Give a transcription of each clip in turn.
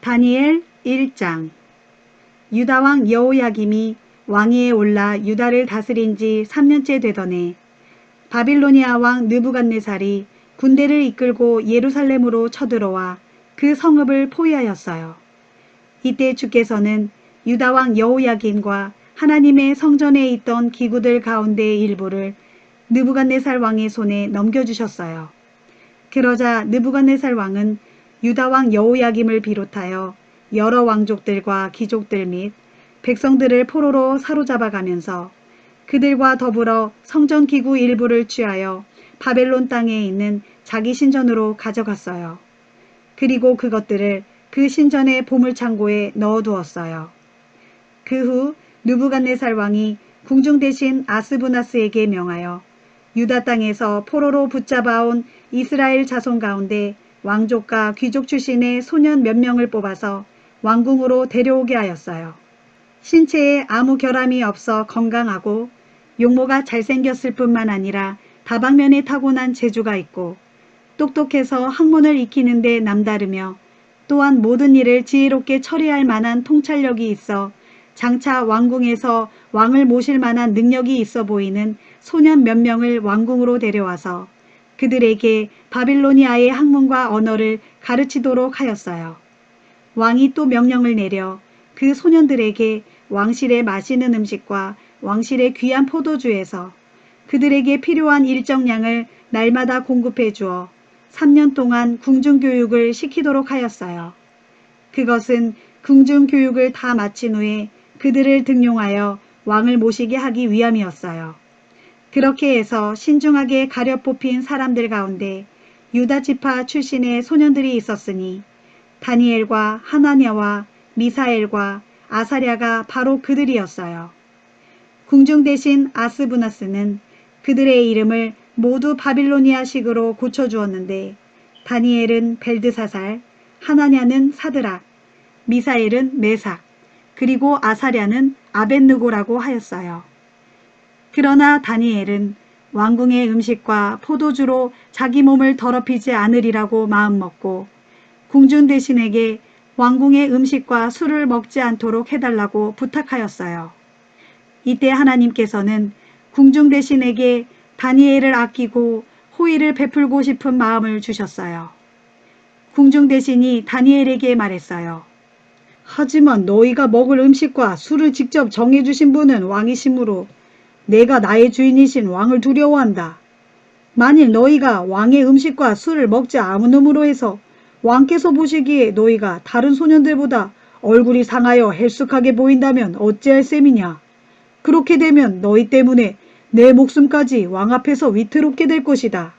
다니엘 1장. 유다왕 여호야김이 왕위에 올라 유다를 다스린 지 3년째 되던 바빌로니아 왕 느부갓네살이 군대를 이끌고 예루살렘으로 쳐들어와 그 성읍을 포위하였어요. 이때 주께서는 유다왕 여호야김과 하나님의 성전에 있던 기구들 가운데의 일부를 느부갓네살 왕의 손에 넘겨주셨어요. 그러자 느부갓네살 왕은 유다왕 여호야김을 비롯하여 여러 왕족들과 귀족들 및 백성들을 포로로 사로잡아가면서 그들과 더불어 성전기구 일부를 취하여 바벨론 땅에 있는 자기 신전으로 가져갔어요. 그리고 그것들을 그 신전의 보물창고에 넣어두었어요. 그 후 느부갓네살 왕이 궁중 대신 아스부나스에게 명하여 유다 땅에서 포로로 붙잡아온 이스라엘 자손 가운데 왕족과 귀족 출신의 소년 몇 명을 뽑아서 왕궁으로 데려오게 하였어요. 신체에 아무 결함이 없어 건강하고 용모가 잘생겼을 뿐만 아니라 다방면에 타고난 재주가 있고 똑똑해서 학문을 익히는데 남다르며 또한 모든 일을 지혜롭게 처리할 만한 통찰력이 있어 장차 왕궁에서 왕을 모실 만한 능력이 있어 보이는 소년 몇 명을 왕궁으로 데려와서 그들에게 바빌로니아의 학문과 언어를 가르치도록 하였어요. 왕이 또 명령을 내려 그 소년들에게 왕실의 맛있는 음식과 왕실의 귀한 포도주에서 그들에게 필요한 일정량을 날마다 공급해 주어 3년 동안 궁중교육을 시키도록 하였어요. 그것은 궁중교육을 다 마친 후에 그들을 등용하여 왕을 모시게 하기 위함이었어요. 그렇게 해서 신중하게 가려 뽑힌 사람들 가운데 유다 지파 출신의 소년들이 있었으니 다니엘과 하나냐와 미사엘과 아사랴가 바로 그들이었어요. 궁중 대신 아스부나스는 그들의 이름을 모두 바빌로니아식으로 고쳐주었는데 다니엘은 벨드사살, 하나냐는 사드락, 미사엘은 메삭, 그리고 아사랴는 아벳느고라고 하였어요. 그러나 다니엘은 왕궁의 음식과 포도주로 자기 몸을 더럽히지 않으리라고 마음먹고 궁중 대신에게 왕궁의 음식과 술을 먹지 않도록 해달라고 부탁하였어요. 이때 하나님께서는 궁중 대신에게 다니엘을 아끼고 호의를 베풀고 싶은 마음을 주셨어요. 궁중 대신이 다니엘에게 말했어요. 하지만 너희가 먹을 음식과 술을 직접 정해주신 분은 왕이시므로 내가 나의 주인이신 왕을 두려워한다. 만일 너희가 왕의 음식과 술을 먹지 않음으로 해서 왕께서 보시기에 너희가 다른 소년들보다 얼굴이 상하여 헬쑥하게 보인다면 어찌할 셈이냐. 그렇게 되면 너희 때문에 내 목숨까지 왕 앞에서 위태롭게 될 것이다.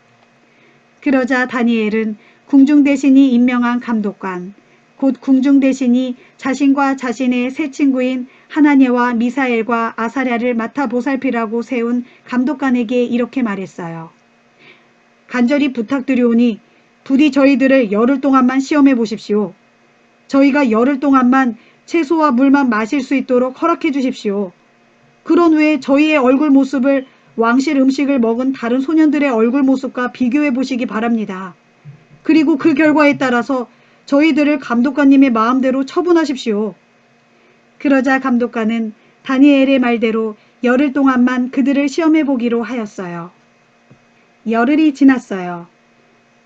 그러자 다니엘은 궁중 대신이 임명한 감독관, 곧 궁중 대신이 자신과 자신의 세 친구인 하나냐와 미사엘과 아사랴를 맡아 보살피라고 세운 감독관에게 이렇게 말했어요. 간절히 부탁드리오니 부디 저희들을 열흘 동안만 시험해 보십시오. 저희가 열흘 동안만 채소와 물만 마실 수 있도록 허락해 주십시오. 그런 후에 저희의 얼굴 모습을 왕실 음식을 먹은 다른 소년들의 얼굴 모습과 비교해 보시기 바랍니다. 그리고 그 결과에 따라서 저희들을 감독관님의 마음대로 처분하십시오. 그러자 감독관은 다니엘의 말대로 열흘 동안만 그들을 시험해 보기로 하였어요. 열흘이 지났어요.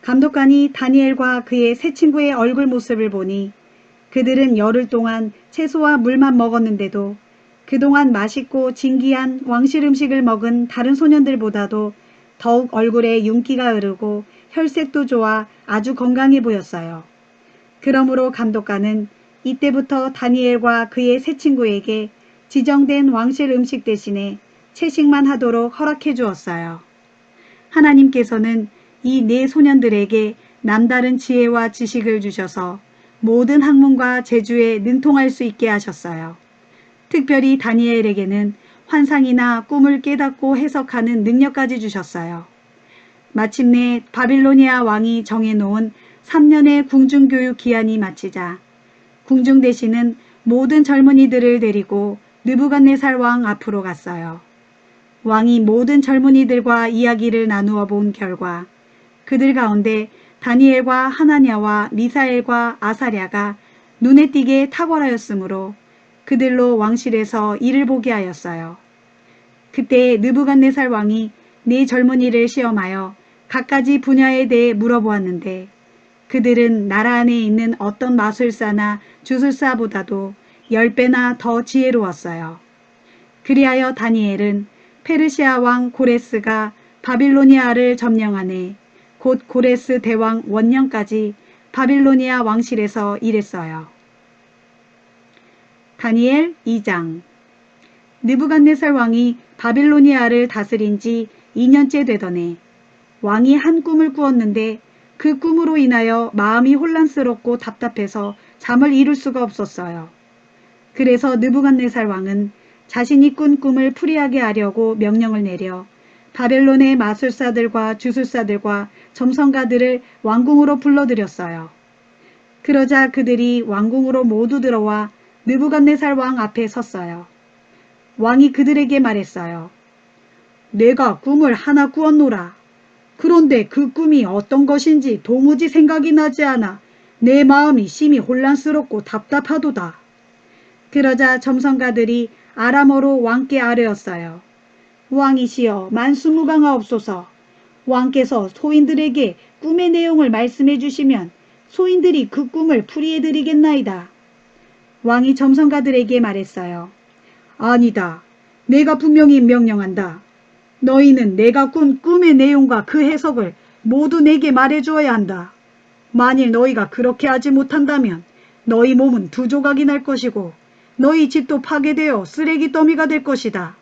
감독관이 다니엘과 그의 세 친구의 얼굴 모습을 보니 그들은 열흘 동안 채소와 물만 먹었는데도 그동안 맛있고 진기한 왕실 음식을 먹은 다른 소년들보다도 더욱 얼굴에 윤기가 흐르고 혈색도 좋아 아주 건강해 보였어요. 그러므로 감독관은 이때부터 다니엘과 그의 세 친구에게 지정된 왕실 음식 대신에 채식만 하도록 허락해 주었어요. 하나님께서는 이 네 소년들에게 남다른 지혜와 지식을 주셔서 모든 학문과 재주에 능통할 수 있게 하셨어요. 특별히 다니엘에게는 환상이나 꿈을 깨닫고 해석하는 능력까지 주셨어요. 마침내 바빌로니아 왕이 정해놓은 3년의 궁중교육 기한이 마치자 궁중 대신은 모든 젊은이들을 데리고 느부갓네살 왕 앞으로 갔어요. 왕이 모든 젊은이들과 이야기를 나누어 본 결과 그들 가운데 다니엘과 하나냐와 미사엘과 아사랴가 눈에 띄게 탁월하였으므로 그들로 왕실에서 일을 보게 하였어요. 그때 느부갓네살 왕이 네 젊은이를 시험하여 갖가지 분야에 대해 물어보았는데 그들은 나라 안에 있는 어떤 마술사나 주술사보다도 10배나 더 지혜로웠어요. 그리하여 다니엘은 페르시아 왕 고레스가 바빌로니아를 점령하네 곧 고레스 대왕 원년까지 바빌로니아 왕실에서 일했어요. 다니엘 2장. 느부갓네살 왕이 바빌로니아를 다스린 지 2년째 되더니 왕이 한 꿈을 꾸었는데 그 꿈으로 인하여 마음이 혼란스럽고 답답해서 잠을 이룰 수가 없었어요. 그래서 느부갓네살 왕은 자신이 꾼 꿈을 풀이하게 하려고 명령을 내려 바벨론의 마술사들과 주술사들과 점성가들을 왕궁으로 불러들였어요. 그러자 그들이 왕궁으로 모두 들어와 느부갓네살 왕 앞에 섰어요. 왕이 그들에게 말했어요. 내가 꿈을 하나 꾸었노라. 그런데 그 꿈이 어떤 것인지 도무지 생각이 나지 않아 내 마음이 심히 혼란스럽고 답답하도다. 그러자 점성가들이 아람어로 왕께 아뢰었어요. 왕이시여 만수무강하옵소서. 왕께서 소인들에게 꿈의 내용을 말씀해 주시면 소인들이 그 꿈을 풀이해 드리겠나이다. 왕이 점성가들에게 말했어요. 아니다. 내가 분명히 명령한다. 너희는 내가 꾼 꿈의 내용과 그 해석을 모두 내게 말해주어야 한다. 만일 너희가 그렇게 하지 못한다면 너희 몸은 두 조각이 날 것이고 너희 집도 파괴되어 쓰레기 더미가 될 것이다.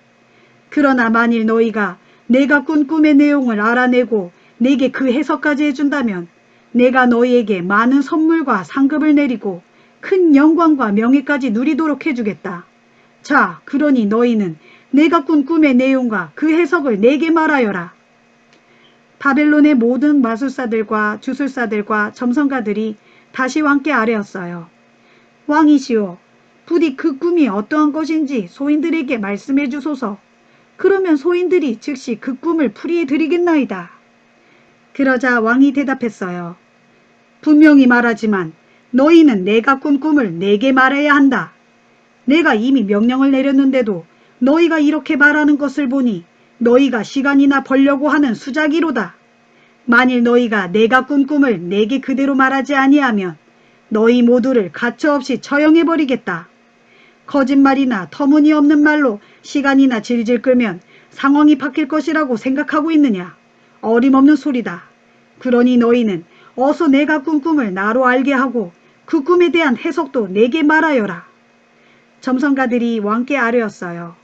그러나 만일 너희가 내가 꾼 꿈의 내용을 알아내고 내게 그 해석까지 해준다면 내가 너희에게 많은 선물과 상급을 내리고 큰 영광과 명예까지 누리도록 해주겠다. 자, 그러니 너희는 내가 꾼 꿈의 내용과 그 해석을 내게 말하여라. 바벨론의 모든 마술사들과 주술사들과 점성가들이 다시 왕께 아뢰었어요. 왕이시오, 부디 그 꿈이 어떠한 것인지 소인들에게 말씀해 주소서. 그러면 소인들이 즉시 그 꿈을 풀이해 드리겠나이다. 그러자 왕이 대답했어요. 분명히 말하지만 너희는 내가 꾼 꿈을 내게 말해야 한다. 내가 이미 명령을 내렸는데도 너희가 이렇게 말하는 것을 보니 너희가 시간이나 벌려고 하는 수작이로다. 만일 너희가 내가 꾼 꿈을 내게 그대로 말하지 아니하면 너희 모두를 가차없이 처형해버리겠다. 거짓말이나 터무니없는 말로 시간이나 질질 끌면 상황이 바뀔 것이라고 생각하고 있느냐. 어림없는 소리다. 그러니 너희는 어서 내가 꾼 꿈을 나로 알게 하고 그 꿈에 대한 해석도 내게 말하여라. 점성가들이 왕께 아뢰었어요.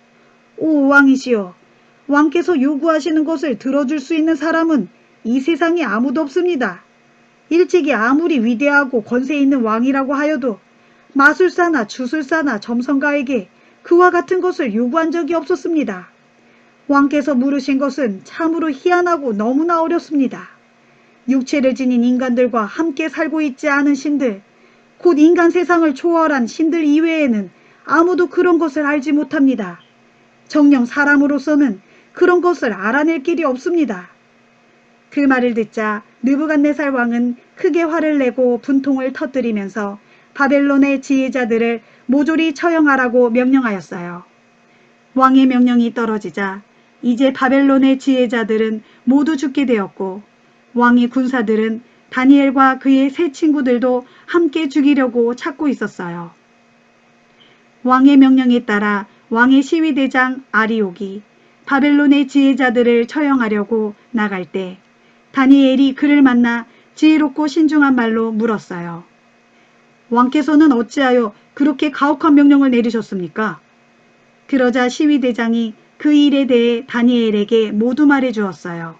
오 왕이시여, 왕께서 요구하시는 것을 들어줄 수 있는 사람은 이 세상에 아무도 없습니다. 일찍이 아무리 위대하고 권세 있는 왕이라고 하여도 마술사나 주술사나 점성가에게 그와 같은 것을 요구한 적이 없었습니다. 왕께서 물으신 것은 참으로 희한하고 너무나 어렵습니다. 육체를 지닌 인간들과 함께 살고 있지 않은 신들, 곧 인간 세상을 초월한 신들 이외에는 아무도 그런 것을 알지 못합니다. 정녕 사람으로서는 그런 것을 알아낼 길이 없습니다. 그 말을 듣자 느부갓네살 왕은 크게 화를 내고 분통을 터뜨리면서 바벨론의 지혜자들을 모조리 처형하라고 명령하였어요. 왕의 명령이 떨어지자 이제 바벨론의 지혜자들은 모두 죽게 되었고 왕의 군사들은 다니엘과 그의 세 친구들도 함께 죽이려고 찾고 있었어요. 왕의 명령에 따라 왕의 시위대장 아리옥이 바벨론의 지혜자들을 처형하려고 나갈 때 다니엘이 그를 만나 지혜롭고 신중한 말로 물었어요. 왕께서는 어찌하여 그렇게 가혹한 명령을 내리셨습니까? 그러자 시위대장이 그 일에 대해 다니엘에게 모두 말해 주었어요.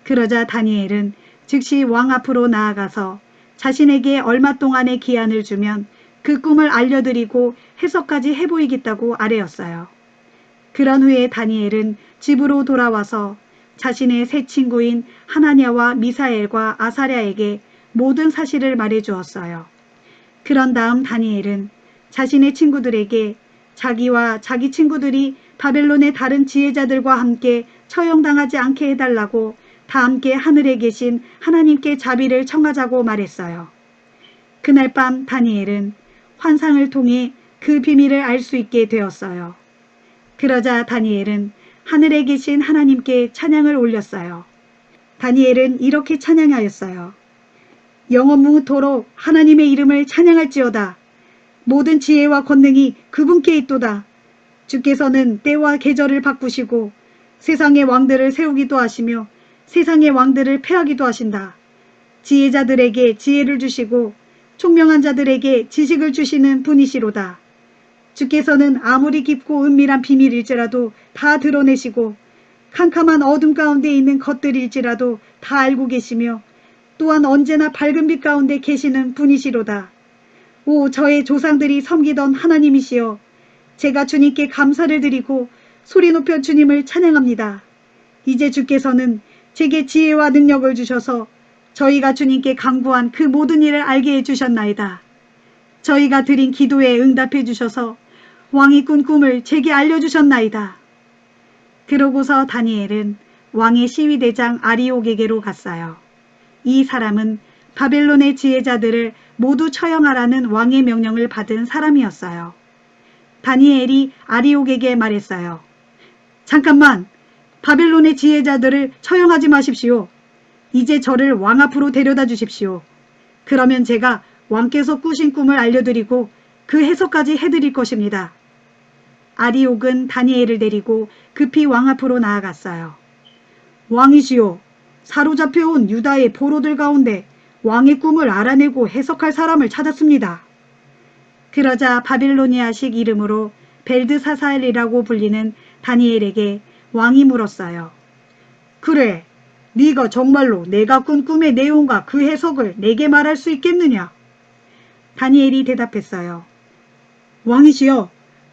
그러자 다니엘은 즉시 왕 앞으로 나아가서 자신에게 얼마 동안의 기한을 주면 그 꿈을 알려드리고 해석까지 해보이겠다고 아뢰었어요. 그런 후에 다니엘은 집으로 돌아와서 자신의 세 친구인 하나냐와 미사엘과 아사랴에게 모든 사실을 말해 주었어요. 그런 다음 다니엘은 자신의 친구들에게 자기와 자기 친구들이 바벨론의 다른 지혜자들과 함께 처형당하지 않게 해달라고 다 함께 하늘에 계신 하나님께 자비를 청하자고 말했어요. 그날 밤 다니엘은 환상을 통해 그 비밀을 알 수 있게 되었어요. 그러자 다니엘은 하늘에 계신 하나님께 찬양을 올렸어요. 다니엘은 이렇게 찬양하였어요. 영원무토록 하나님의 이름을 찬양할지어다. 모든 지혜와 권능이 그분께 있도다. 주께서는 때와 계절을 바꾸시고 세상의 왕들을 세우기도 하시며 세상의 왕들을 패하기도 하신다. 지혜자들에게 지혜를 주시고 총명한 자들에게 지식을 주시는 분이시로다. 주께서는 아무리 깊고 은밀한 비밀일지라도 다 드러내시고 캄캄한 어둠 가운데 있는 것들일지라도 다 알고 계시며 또한 언제나 밝은 빛 가운데 계시는 분이시로다. 오, 저의 조상들이 섬기던 하나님이시여, 제가 주님께 감사를 드리고 소리 높여 주님을 찬양합니다. 이제 주께서는 제게 지혜와 능력을 주셔서 저희가 주님께 간구한 그 모든 일을 알게 해주셨나이다. 저희가 드린 기도에 응답해 주셔서 왕이 꾼 꿈을 제게 알려주셨나이다. 그러고서 다니엘은 왕의 시위대장 아리옥에게로 갔어요. 이 사람은 바벨론의 지혜자들을 모두 처형하라는 왕의 명령을 받은 사람이었어요. 다니엘이 아리옥에게 말했어요. 잠깐만, 바벨론의 지혜자들을 처형하지 마십시오. 이제 저를 왕 앞으로 데려다 주십시오. 그러면 제가 왕께서 꾸신 꿈을 알려드리고 그 해석까지 해드릴 것입니다. 아리옥은 다니엘을 데리고 급히 왕 앞으로 나아갔어요. 왕이시여, 사로잡혀온 유다의 포로들 가운데 왕의 꿈을 알아내고 해석할 사람을 찾았습니다. 그러자 바빌로니아식 이름으로 벨드사살이라고 불리는 다니엘에게 왕이 물었어요. 그래, 네가 정말로 내가 꾼 꿈의 내용과 그 해석을 내게 말할 수 있겠느냐? 다니엘이 대답했어요. 왕이시여,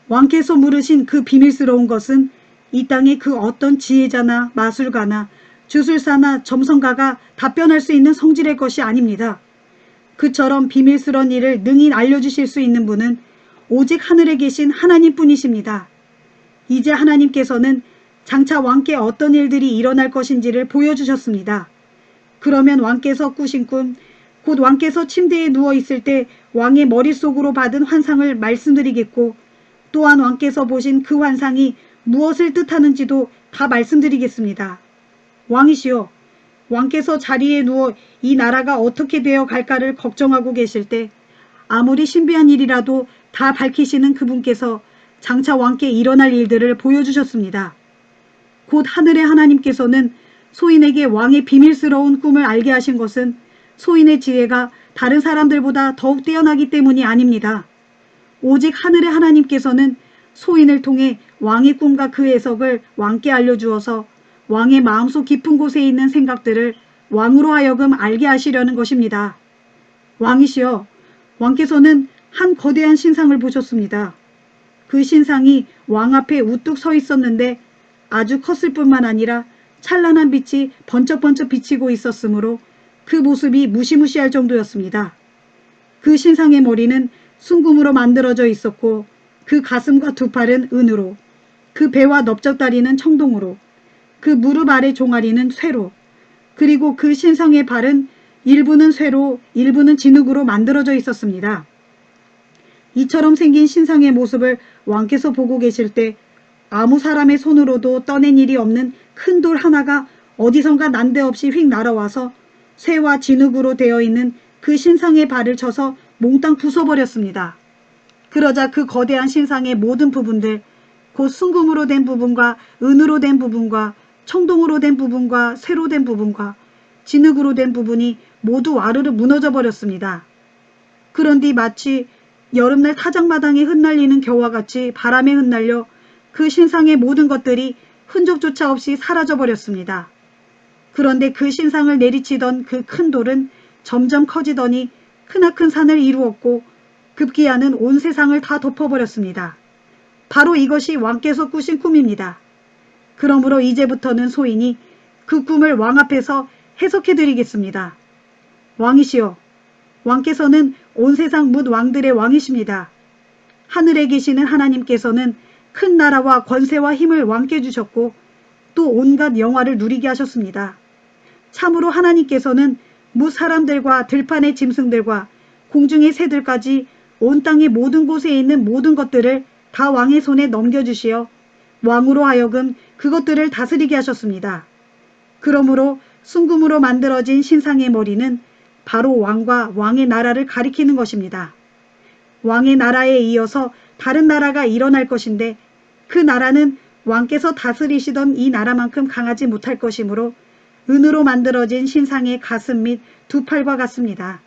왕께서 물으신 그 비밀스러운 것은 이 땅의 그 어떤 지혜자나 마술가나 주술사나 점성가가 답변할 수 있는 성질의 것이 아닙니다. 그처럼 비밀스러운 일을 능히 알려주실 수 있는 분은 오직 하늘에 계신 하나님뿐이십니다. 이제 하나님께서는 장차 왕께 어떤 일들이 일어날 것인지를 보여주셨습니다. 그러면 왕께서 꾸신 꿈, 곧 왕께서 침대에 누워있을 때 왕의 머릿속으로 받은 환상을 말씀드리겠고 또한 왕께서 보신 그 환상이 무엇을 뜻하는지도 다 말씀드리겠습니다. 왕이시여, 왕께서 자리에 누워 이 나라가 어떻게 되어 갈까를 걱정하고 계실 때 아무리 신비한 일이라도 다 밝히시는 그분께서 장차 왕께 일어날 일들을 보여주셨습니다. 곧 하늘의 하나님께서는 소인에게 왕의 비밀스러운 꿈을 알게 하신 것은 소인의 지혜가 다른 사람들보다 더욱 뛰어나기 때문이 아닙니다. 오직 하늘의 하나님께서는 소인을 통해 왕의 꿈과 그 해석을 왕께 알려주어서 왕의 마음속 깊은 곳에 있는 생각들을 왕으로 하여금 알게 하시려는 것입니다. 왕이시여, 왕께서는 한 거대한 신상을 보셨습니다. 그 신상이 왕 앞에 우뚝 서 있었는데 아주 컸을 뿐만 아니라 찬란한 빛이 번쩍번쩍 비치고 있었으므로 그 모습이 무시무시할 정도였습니다. 그 신상의 머리는 순금으로 만들어져 있었고 그 가슴과 두 팔은 은으로, 그 배와 넓적다리는 청동으로, 그 무릎 아래 종아리는 쇠로, 그리고 그 신상의 발은 일부는 쇠로 일부는 진흙으로 만들어져 있었습니다. 이처럼 생긴 신상의 모습을 왕께서 보고 계실 때 아무 사람의 손으로도 떠낸 일이 없는 큰 돌 하나가 어디선가 난데없이 휙 날아와서 쇠와 진흙으로 되어 있는 그 신상의 발을 쳐서 몽땅 부숴버렸습니다. 그러자 그 거대한 신상의 모든 부분들, 곧 순금으로 된 부분과 은으로 된 부분과 청동으로 된 부분과 쇠로 된 부분과 진흙으로 된 부분이 모두 와르르 무너져 버렸습니다. 그런 뒤 마치 여름날 타작마당에 흩날리는 겨와 같이 바람에 흩날려 그 신상의 모든 것들이 흔적조차 없이 사라져 버렸습니다. 그런데 그 신상을 내리치던 그 큰 돌은 점점 커지더니 크나큰 산을 이루었고 급기야는 온 세상을 다 덮어버렸습니다. 바로 이것이 왕께서 꾸신 꿈입니다. 그러므로 이제부터는 소인이 그 꿈을 왕 앞에서 해석해드리겠습니다. 왕이시여, 왕께서는 온 세상 뭇 왕들의 왕이십니다. 하늘에 계시는 하나님께서는 큰 나라와 권세와 힘을 왕께 주셨고 또 온갖 영화를 누리게 하셨습니다. 참으로 하나님께서는 뭇 사람들과 들판의 짐승들과 공중의 새들까지 온 땅의 모든 곳에 있는 모든 것들을 다 왕의 손에 넘겨주시어 왕으로 하여금 그것들을 다스리게 하셨습니다. 그러므로 순금으로 만들어진 신상의 머리는 바로 왕과 왕의 나라를 가리키는 것입니다. 왕의 나라에 이어서 다른 나라가 일어날 것인데 그 나라는 왕께서 다스리시던 이 나라만큼 강하지 못할 것이므로 은으로 만들어진 신상의 가슴 및 두 팔과 같습니다.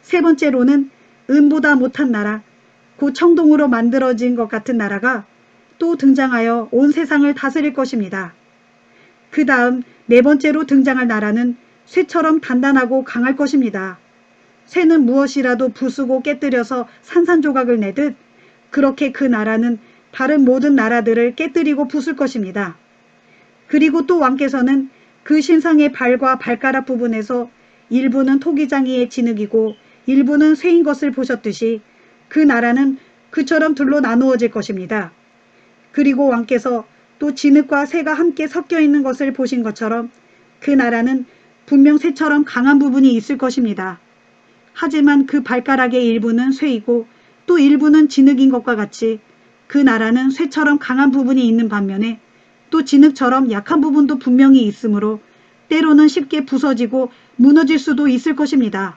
세 번째로는 은보다 못한 나라, 곧 청동으로 만들어진 것 같은 나라가 또 등장하여 온 세상을 다스릴 것입니다. 그 다음 네 번째로 등장할 나라는 쇠처럼 단단하고 강할 것입니다. 쇠는 무엇이라도 부수고 깨뜨려서 산산조각을 내듯 그렇게 그 나라는 다른 모든 나라들을 깨뜨리고 부술 것입니다. 그리고 또 왕께서는 그 신상의 발과 발가락 부분에서 일부는 토기장이의 진흙이고 일부는 쇠인 것을 보셨듯이 그 나라는 그처럼 둘로 나누어질 것입니다. 그리고 왕께서 또 진흙과 쇠가 함께 섞여 있는 것을 보신 것처럼 그 나라는 분명 쇠처럼 강한 부분이 있을 것입니다. 하지만 그 발가락의 일부는 쇠이고 또 일부는 진흙인 것과 같이 그 나라는 쇠처럼 강한 부분이 있는 반면에 또 진흙처럼 약한 부분도 분명히 있으므로 때로는 쉽게 부서지고 무너질 수도 있을 것입니다.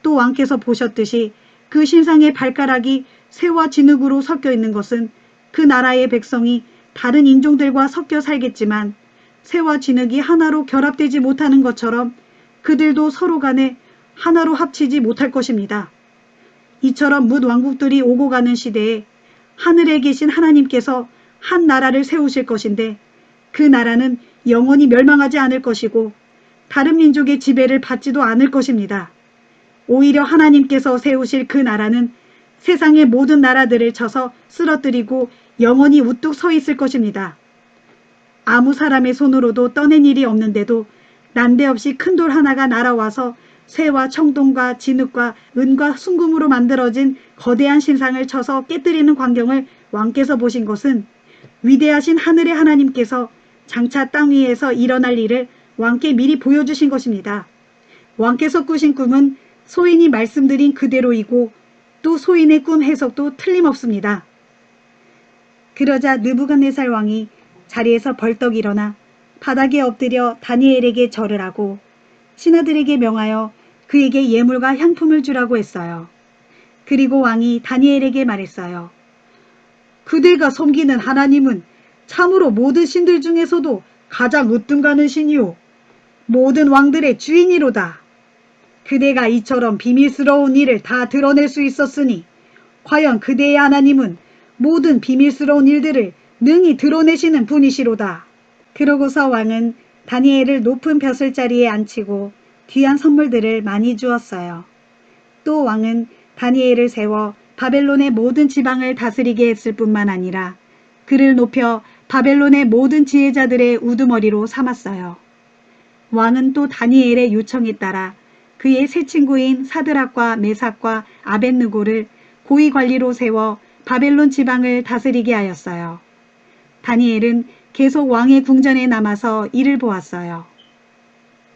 또 왕께서 보셨듯이 그 신상의 발가락이 쇠와 진흙으로 섞여 있는 것은 그 나라의 백성이 다른 인종들과 섞여 살겠지만 쇠와 진흙이 하나로 결합되지 못하는 것처럼 그들도 서로 간에 하나로 합치지 못할 것입니다. 이처럼 뭇 왕국들이 오고 가는 시대에 하늘에 계신 하나님께서 한 나라를 세우실 것인데 그 나라는 영원히 멸망하지 않을 것이고 다른 민족의 지배를 받지도 않을 것입니다. 오히려 하나님께서 세우실 그 나라는 세상의 모든 나라들을 쳐서 쓰러뜨리고 영원히 우뚝 서 있을 것입니다. 아무 사람의 손으로도 떠낸 일이 없는데도 난데없이 큰 돌 하나가 날아와서 쇠와 청동과 진흙과 은과 순금으로 만들어진 거대한 신상을 쳐서 깨뜨리는 광경을 왕께서 보신 것은 위대하신 하늘의 하나님께서 장차 땅 위에서 일어날 일을 왕께 미리 보여주신 것입니다. 왕께서 꾸신 꿈은 소인이 말씀드린 그대로이고 또 소인의 꿈 해석도 틀림없습니다. 그러자 느부갓네살 왕이 자리에서 벌떡 일어나 바닥에 엎드려 다니엘에게 절을 하고 신하들에게 명하여 그에게 예물과 향품을 주라고 했어요. 그리고 왕이 다니엘에게 말했어요. 그대가 섬기는 하나님은 참으로 모든 신들 중에서도 가장 으뜸가는 신이요 모든 왕들의 주인이로다. 그대가 이처럼 비밀스러운 일을 다 드러낼 수 있었으니 과연 그대의 하나님은 모든 비밀스러운 일들을 능히 드러내시는 분이시로다. 그러고서 왕은 다니엘을 높은 벼슬자리에 앉히고 귀한 선물들을 많이 주었어요. 또 왕은 다니엘을 세워 바벨론의 모든 지방을 다스리게 했을 뿐만 아니라 그를 높여 바벨론의 모든 지혜자들의 우두머리로 삼았어요. 왕은 또 다니엘의 요청에 따라 그의 세 친구인 사드락과 메삭과 아벳느고를 고위관리로 세워 바벨론 지방을 다스리게 하였어요. 다니엘은 계속 왕의 궁전에 남아서 일을 보았어요.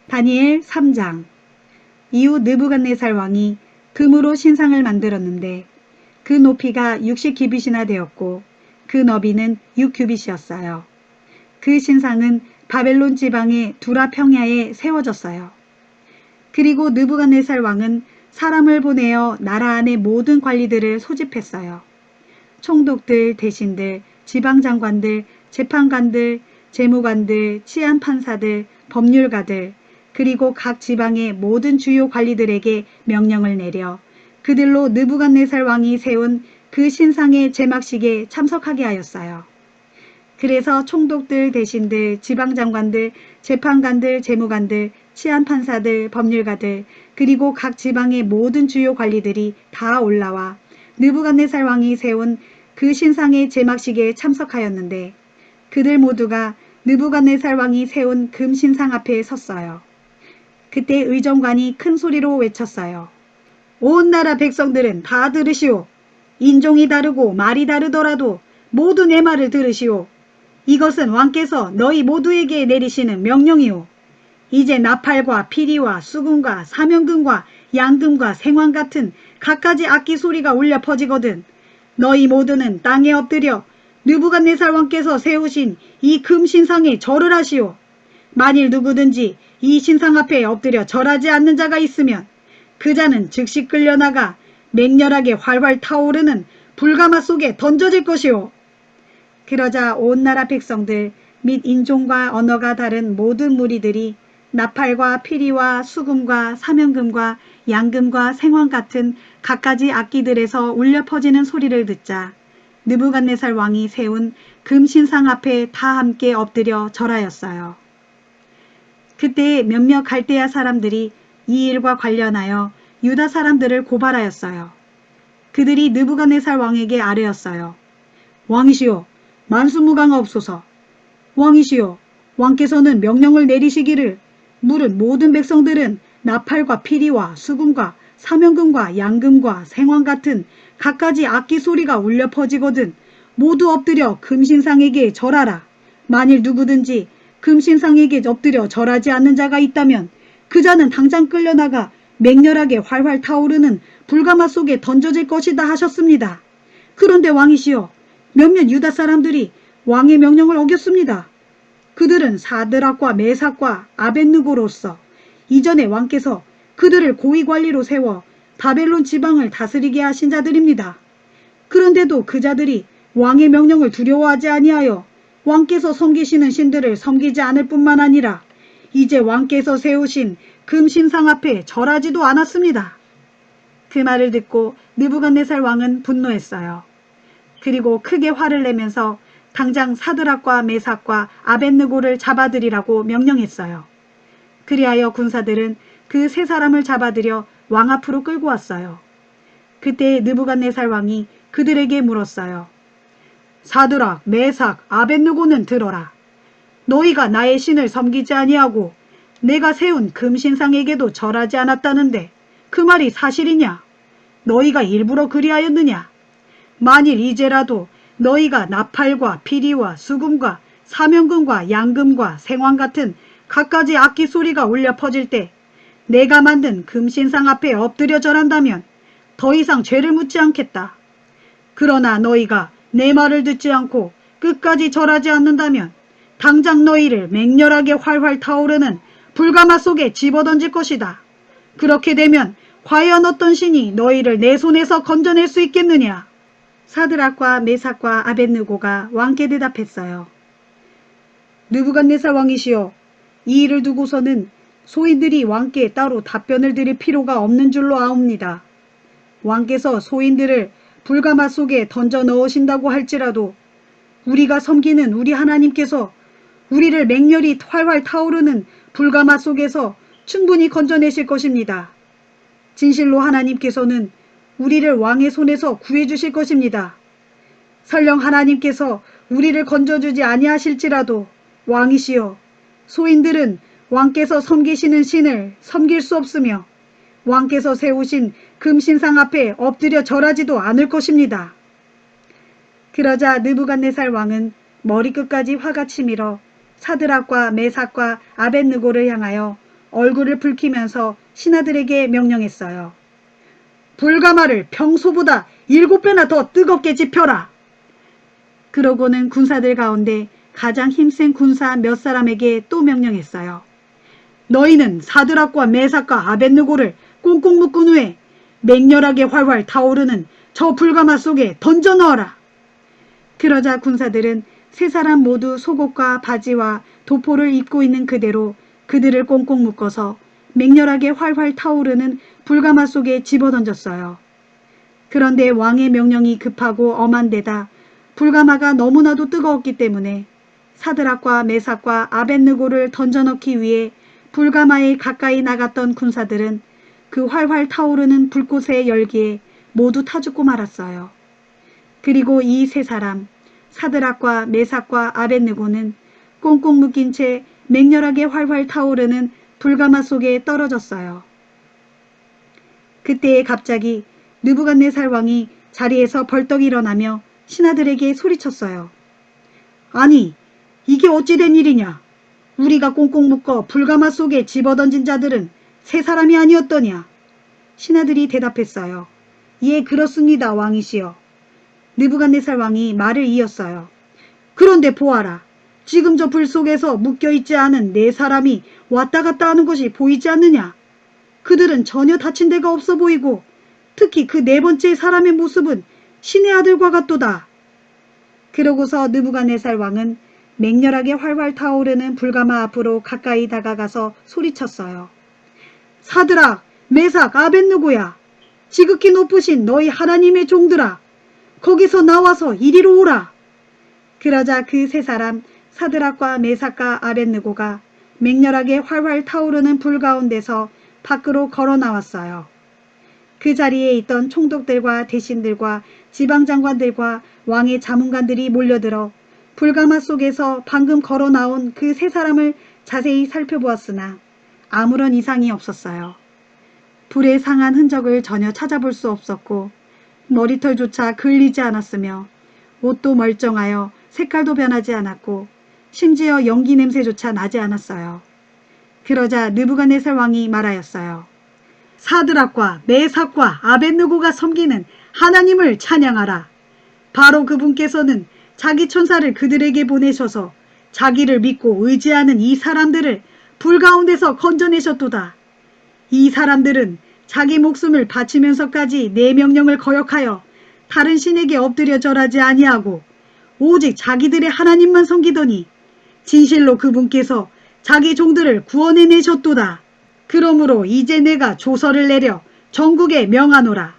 다니엘 3장. 이후 느부갓네살 왕이 금으로 신상을 만들었는데 그 높이가 60규빗이나 되었고 그 너비는 6규빗이었어요. 그 신상은 바벨론 지방의 두라 평야에 세워졌어요. 그리고 느부갓네살 왕은 사람을 보내어 나라 안의 모든 관리들을 소집했어요. 총독들, 대신들, 지방장관들, 재판관들, 재무관들, 치안판사들, 법률가들, 그리고 각 지방의 모든 주요 관리들에게 명령을 내려 그들로 느부갓네살 왕이 세운 그 신상의 제막식에 참석하게 하였어요. 그래서 총독들, 대신들, 지방장관들, 재판관들, 재무관들, 치안판사들, 법률가들, 그리고 각 지방의 모든 주요 관리들이 다 올라와 느부갓네살 왕이 세운 그 신상의 제막식에 참석하였는데 그들 모두가 느부갓네살 왕이 세운 금 신상 앞에 섰어요. 그때 의정관이 큰 소리로 외쳤어요. 온 나라 백성들은 다 들으시오. 인종이 다르고 말이 다르더라도 모두 내 말을 들으시오. 이것은 왕께서 너희 모두에게 내리시는 명령이오. 이제 나팔과 피리와 수금과 사명금과 양금과 생황 같은 갖가지 악기 소리가 울려 퍼지거든 너희 모두는 땅에 엎드려 느부갓네살 왕께서 세우신 이 금신상에 절을 하시오. 만일 누구든지 이 신상 앞에 엎드려 절하지 않는 자가 있으면 그 자는 즉시 끌려나가 맹렬하게 활활 타오르는 불가마 속에 던져질 것이오. 그러자 온 나라 백성들 및 인종과 언어가 다른 모든 무리들이 나팔과 피리와 수금과 사면금과 양금과 생황 같은 갖가지 악기들에서 울려 퍼지는 소리를 듣자 느부갓네살 왕이 세운 금신상 앞에 다 함께 엎드려 절하였어요. 그때 몇몇 갈대아 사람들이 이 일과 관련하여 유다 사람들을 고발하였어요. 그들이 느부갓네살 왕에게 아뢰었어요. 왕이시여, 만수무강하옵소서. 왕이시여, 왕께서는 명령을 내리시기를 물은 모든 백성들은 나팔과 피리와 수금과 사면금과 양금과 생황 같은 갖가지 악기 소리가 울려 퍼지거든 모두 엎드려 금신상에게 절하라. 만일 누구든지 금신상에게 엎드려 절하지 않는 자가 있다면 그 자는 당장 끌려나가 맹렬하게 활활 타오르는 불가마 속에 던져질 것이다 하셨습니다. 그런데 왕이시여, 몇몇 유다 사람들이 왕의 명령을 어겼습니다. 그들은 사드락과 메삭과 아벳느고로서 이전에 왕께서 그들을 고위관리로 세워 바벨론 지방을 다스리게 하신 자들입니다. 그런데도 그 자들이 왕의 명령을 두려워하지 아니하여 왕께서 섬기시는 신들을 섬기지 않을 뿐만 아니라 이제 왕께서 세우신 금신상 앞에 절하지도 않았습니다. 그 말을 듣고 느부갓네살 왕은 분노했어요. 그리고 크게 화를 내면서 당장 사드락과 메삭과 아벳느고를 잡아들이라고 명령했어요. 그리하여 군사들은 그 세 사람을 잡아들여 왕 앞으로 끌고 왔어요. 그때 느부갓네살 왕이 그들에게 물었어요. 사드락, 메삭, 아벳느고는 들어라. 너희가 나의 신을 섬기지 아니하고 내가 세운 금신상에게도 절하지 않았다는데 그 말이 사실이냐? 너희가 일부러 그리하였느냐? 만일 이제라도 너희가 나팔과 피리와 수금과 사면금과 양금과 생황 같은 갖가지 악기 소리가 울려 퍼질 때 내가 만든 금신상 앞에 엎드려 절한다면 더 이상 죄를 묻지 않겠다. 그러나 너희가 내 말을 듣지 않고 끝까지 절하지 않는다면 당장 너희를 맹렬하게 활활 타오르는 불가마 속에 집어던질 것이다. 그렇게 되면 과연 어떤 신이 너희를 내 손에서 건져낼 수 있겠느냐? 사드락과 메삭과 아벳느고가 왕께 대답했어요. 느부갓네살 왕이시여, 이 일을 두고서는 소인들이 왕께 따로 답변을 드릴 필요가 없는 줄로 아옵니다. 왕께서 소인들을 불가마 속에 던져 넣으신다고 할지라도 우리가 섬기는 우리 하나님께서 우리를 맹렬히 활활 타오르는 불가마 속에서 충분히 건져내실 것입니다. 진실로 하나님께서는 우리를 왕의 손에서 구해주실 것입니다. 설령 하나님께서 우리를 건져주지 아니하실지라도 왕이시여, 소인들은 왕께서 섬기시는 신을 섬길 수 없으며 왕께서 세우신 금신상 앞에 엎드려 절하지도 않을 것입니다. 그러자 느부갓네살 왕은 머리끝까지 화가 치밀어 사드락과 메삭과 아벳느고를 향하여 얼굴을 붉히면서 신하들에게 명령했어요. 불가마를 평소보다 7배나 더 뜨겁게 지펴라. 그러고는 군사들 가운데 가장 힘센 군사 몇 사람에게 또 명령했어요. 너희는 사드락과 메삭과 아벳느고를 꽁꽁 묶은 후에 맹렬하게 활활 타오르는 저 불가마 속에 던져 넣어라. 그러자 군사들은 세 사람 모두 속옷과 바지와 도포를 입고 있는 그대로 그들을 꽁꽁 묶어서 맹렬하게 활활 타오르는 불가마 속에 집어던졌어요. 그런데 왕의 명령이 급하고 엄한 데다 불가마가 너무나도 뜨거웠기 때문에 사드락과 메삭과 아벳느고를 던져넣기 위해 불가마에 가까이 나갔던 군사들은 그 활활 타오르는 불꽃의 열기에 모두 타 죽고 말았어요. 그리고 이 세 사람, 사드락과 메삭과 아벳느고는 꽁꽁 묶인 채 맹렬하게 활활 타오르는 불가마 속에 떨어졌어요. 그때에 갑자기 느부갓네살 왕이 자리에서 벌떡 일어나며 신하들에게 소리쳤어요. 아니, 이게 어찌 된 일이냐? 우리가 꽁꽁 묶어 불가마 속에 집어던진 자들은 세 사람이 아니었더냐? 신하들이 대답했어요. 예, 그렇습니다, 왕이시여. 느부갓네살 왕이 말을 이었어요. 그런데 보아라. 지금 저 불 속에서 묶여있지 않은 네 사람이 왔다 갔다 하는 것이 보이지 않느냐? 그들은 전혀 다친 데가 없어 보이고 특히 그 네 번째 사람의 모습은 신의 아들과 같도다. 그러고서 느부갓네살 왕은 맹렬하게 활활 타오르는 불가마 앞으로 가까이 다가가서 소리쳤어요. 사드락, 메삭, 아벳느고야. 지극히 높으신 너희 하나님의 종들아. 거기서 나와서 이리로 오라. 그러자 그 세 사람 사드락과 메삭과 아벳느고가 맹렬하게 활활 타오르는 불 가운데서 밖으로 걸어 나왔어요. 그 자리에 있던 총독들과 대신들과 지방장관들과 왕의 자문관들이 몰려들어 불가마 속에서 방금 걸어 나온 그 세 사람을 자세히 살펴보았으나 아무런 이상이 없었어요. 불에 상한 흔적을 전혀 찾아볼 수 없었고 머리털조차 그을리지 않았으며 옷도 멀쩡하여 색깔도 변하지 않았고 심지어 연기 냄새조차 나지 않았어요. 그러자 느부갓네살 왕이 말하였어요. 사드락과 메삭과 아벳느고가 섬기는 하나님을 찬양하라. 바로 그분께서는 자기 천사를 그들에게 보내셔서 자기를 믿고 의지하는 이 사람들을 불 가운데서 건져내셨도다. 이 사람들은 자기 목숨을 바치면서까지 내 명령을 거역하여 다른 신에게 엎드려 절하지 아니하고 오직 자기들의 하나님만 섬기더니 진실로 그분께서 자기 종들을 구원해내셨도다. 그러므로 이제 내가 조서를 내려 전국에 명하노라.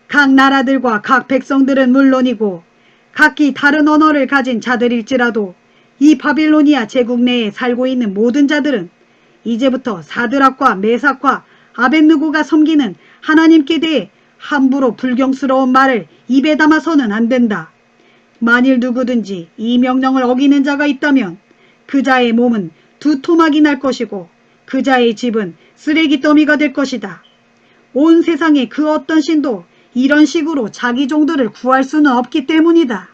각 나라들과 각 백성들은 물론이고 각기 다른 언어를 가진 자들일지라도 이 바빌로니아 제국 내에 살고 있는 모든 자들은 이제부터 사드락과 메삭과 아벳느고가 섬기는 하나님께 대해 함부로 불경스러운 말을 입에 담아서는 안 된다. 만일 누구든지 이 명령을 어기는 자가 있다면 그 자의 몸은 두 토막이 날 것이고 그 자의 집은 쓰레기 더미가 될 것이다. 온 세상의 그 어떤 신도 이런 식으로 자기 종들을 구할 수는 없기 때문이다.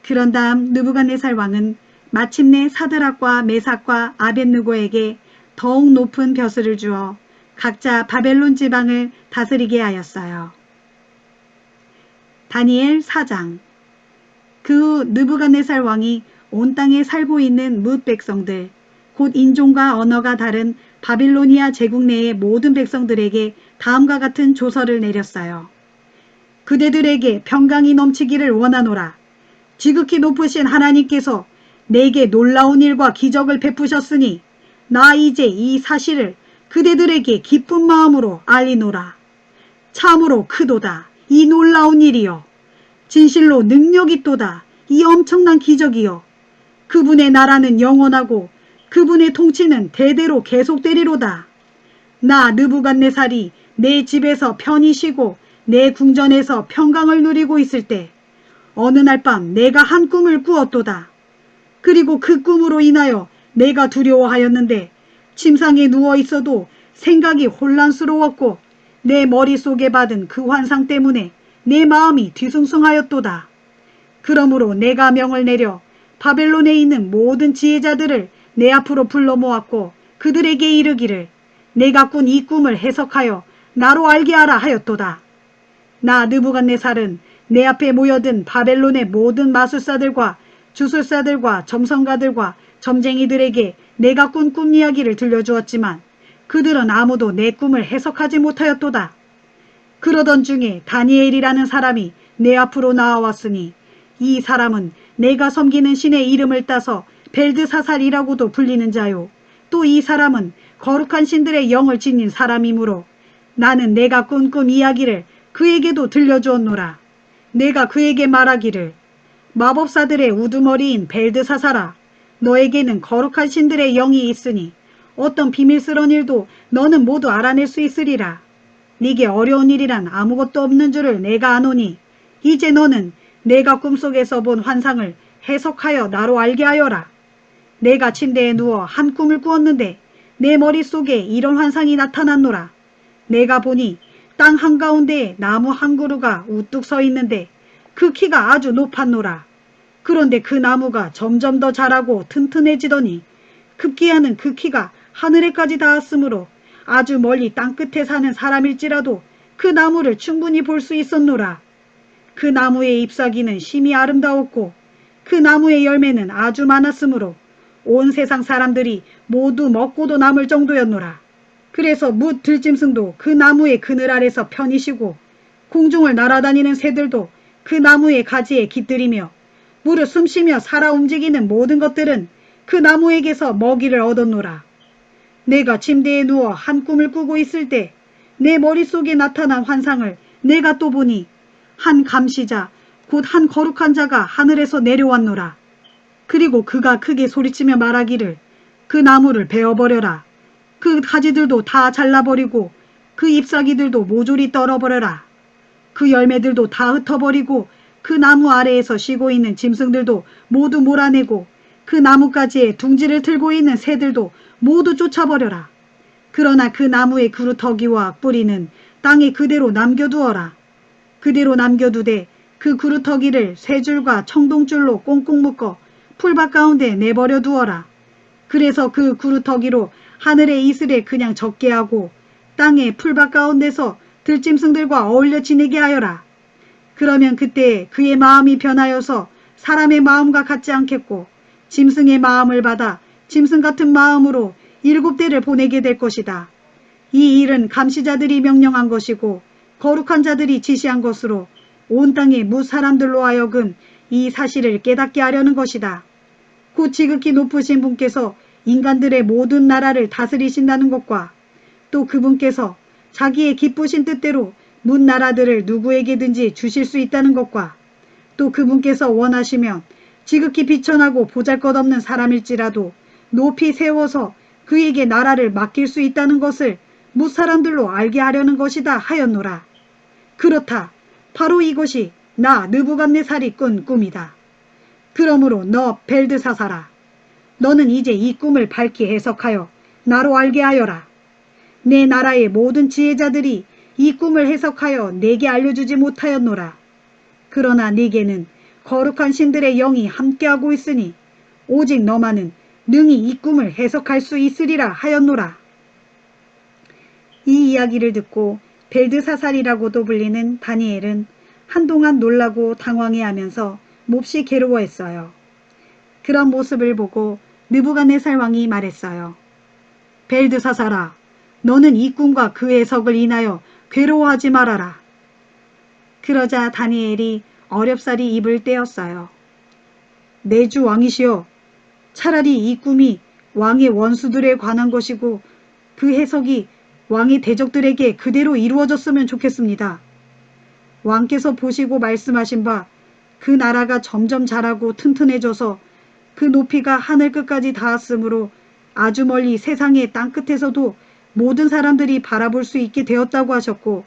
그런 다음 느부갓네살 왕은 마침내 사드락과 메삭과 아벳느고에게 더욱 높은 벼슬을 주어 각자 바벨론 지방을 다스리게 하였어요. 다니엘 4장. 그 후 느부갓네살 왕이 온 땅에 살고 있는 뭇 백성들, 곧 인종과 언어가 다른 바빌로니아 제국 내의 모든 백성들에게 다음과 같은 조서를 내렸어요. 그대들에게 평강이 넘치기를 원하노라. 지극히 높으신 하나님께서 내게 놀라운 일과 기적을 베푸셨으니 나 이제 이 사실을 그대들에게 기쁜 마음으로 알리노라. 참으로 크도다. 이 놀라운 일이여. 진실로 능력 있도다. 이 엄청난 기적이여. 그분의 나라는 영원하고 그분의 통치는 대대로 계속되리로다. 나 느부갓네살이 내 집에서 편히 쉬고 내 궁전에서 평강을 누리고 있을 때 어느 날 밤 내가 한 꿈을 꾸었도다. 그리고 그 꿈으로 인하여 내가 두려워하였는데 침상에 누워 있어도 생각이 혼란스러웠고 내 머릿속에 받은 그 환상 때문에 내 마음이 뒤숭숭하였도다. 그러므로 내가 명을 내려 바벨론에 있는 모든 지혜자들을 내 앞으로 불러 모았고 그들에게 이르기를 내가 꾼 이 꿈을 해석하여 나로 알게 하라 하였도다. 나 느부갓네살은 내 앞에 모여든 바벨론의 모든 마술사들과 주술사들과 점성가들과 점쟁이들에게 내가 꾼 꿈 이야기를 들려주었지만 그들은 아무도 내 꿈을 해석하지 못하였도다. 그러던 중에 다니엘이라는 사람이 내 앞으로 나와왔으니 이 사람은 내가 섬기는 신의 이름을 따서 벨드사살이라고도 불리는 자요. 또 이 사람은 거룩한 신들의 영을 지닌 사람이므로 나는 내가 꾼 꿈 이야기를 그에게도 들려주었노라. 내가 그에게 말하기를 마법사들의 우두머리인 벨드사살아, 너에게는 거룩한 신들의 영이 있으니 어떤 비밀스러운 일도 너는 모두 알아낼 수 있으리라. 네게 어려운 일이란 아무것도 없는 줄을 내가 아노니 이제 너는 내가 꿈속에서 본 환상을 해석하여 나로 알게 하여라. 내가 침대에 누워 한 꿈을 꾸었는데 내 머릿속에 이런 환상이 나타났노라. 내가 보니 땅 한가운데에 나무 한 그루가 우뚝 서 있는데 그 키가 아주 높았노라. 그런데 그 나무가 점점 더 자라고 튼튼해지더니 급기야는 그 키가 하늘에까지 닿았으므로 아주 멀리 땅끝에 사는 사람일지라도 그 나무를 충분히 볼 수 있었노라. 그 나무의 잎사귀는 심히 아름다웠고 그 나무의 열매는 아주 많았으므로 온 세상 사람들이 모두 먹고도 남을 정도였노라. 그래서 뭇 들짐승도 그 나무의 그늘 아래서 편히 쉬고 공중을 날아다니는 새들도 그 나무의 가지에 깃들이며 무릇 숨쉬며 살아 움직이는 모든 것들은 그 나무에게서 먹이를 얻었노라. 내가 침대에 누워 한 꿈을 꾸고 있을 때 내 머릿속에 나타난 환상을 내가 또 보니 한 감시자 곧 한 거룩한 자가 하늘에서 내려왔노라. 그리고 그가 크게 소리치며 말하기를 그 나무를 베어버려라. 그 가지들도 다 잘라버리고 그 잎사귀들도 모조리 떨어버려라. 그 열매들도 다 흩어버리고 그 나무 아래에서 쉬고 있는 짐승들도 모두 몰아내고 그 나뭇가지에 둥지를 틀고 있는 새들도 모두 쫓아버려라. 그러나 그 나무의 그루터기와 뿌리는 땅에 그대로 남겨두어라. 그대로 남겨두되 그 그루터기를 쇠줄과 청동줄로 꽁꽁 묶어 풀밭 가운데 내버려 두어라. 그래서 그 그루터기로 하늘의 이슬에 그냥 젖게 하고 땅의 풀밭 가운데서 들짐승들과 어울려 지내게 하여라. 그러면 그때 그의 마음이 변하여서 사람의 마음과 같지 않겠고 짐승의 마음을 받아 짐승 같은 마음으로 7대를 보내게 될 것이다. 이 일은 감시자들이 명령한 것이고 거룩한 자들이 지시한 것으로 온 땅의 무 사람들로 하여금 이 사실을 깨닫게 하려는 것이다. 곧 지극히 높으신 분께서 인간들의 모든 나라를 다스리신다는 것과 또 그분께서 자기의 기쁘신 뜻대로 문 나라들을 누구에게든지 주실 수 있다는 것과 또 그분께서 원하시면 지극히 비천하고 보잘것없는 사람일지라도 높이 세워서 그에게 나라를 맡길 수 있다는 것을 무사람들로 알게 하려는 것이다 하였노라. 그렇다. 바로 이것이 나 느부갓네살이 꾼 꿈이다. 그러므로 너 벨드사사라. 너는 이제 이 꿈을 밝히 해석하여 나로 알게 하여라. 내 나라의 모든 지혜자들이 이 꿈을 해석하여 내게 알려주지 못하였노라. 그러나 네게는 거룩한 신들의 영이 함께하고 있으니 오직 너만은 능히 이 꿈을 해석할 수 있으리라 하였노라. 이 이야기를 듣고 벨드사살이라고도 불리는 다니엘은 한동안 놀라고 당황해하면서 몹시 괴로워했어요. 그런 모습을 보고 느부갓네살 왕이 말했어요. 벨드사살아, 너는 이 꿈과 그 해석을 인하여 괴로워하지 말아라. 그러자 다니엘이 어렵사리 입을 떼었어요. 내 주 왕이시여, 차라리 이 꿈이 왕의 원수들에 관한 것이고 그 해석이 왕의 대적들에게 그대로 이루어졌으면 좋겠습니다. 왕께서 보시고 말씀하신 바 그 나라가 점점 자라고 튼튼해져서 그 높이가 하늘 끝까지 닿았으므로 아주 멀리 세상의 땅끝에서도 모든 사람들이 바라볼 수 있게 되었다고 하셨고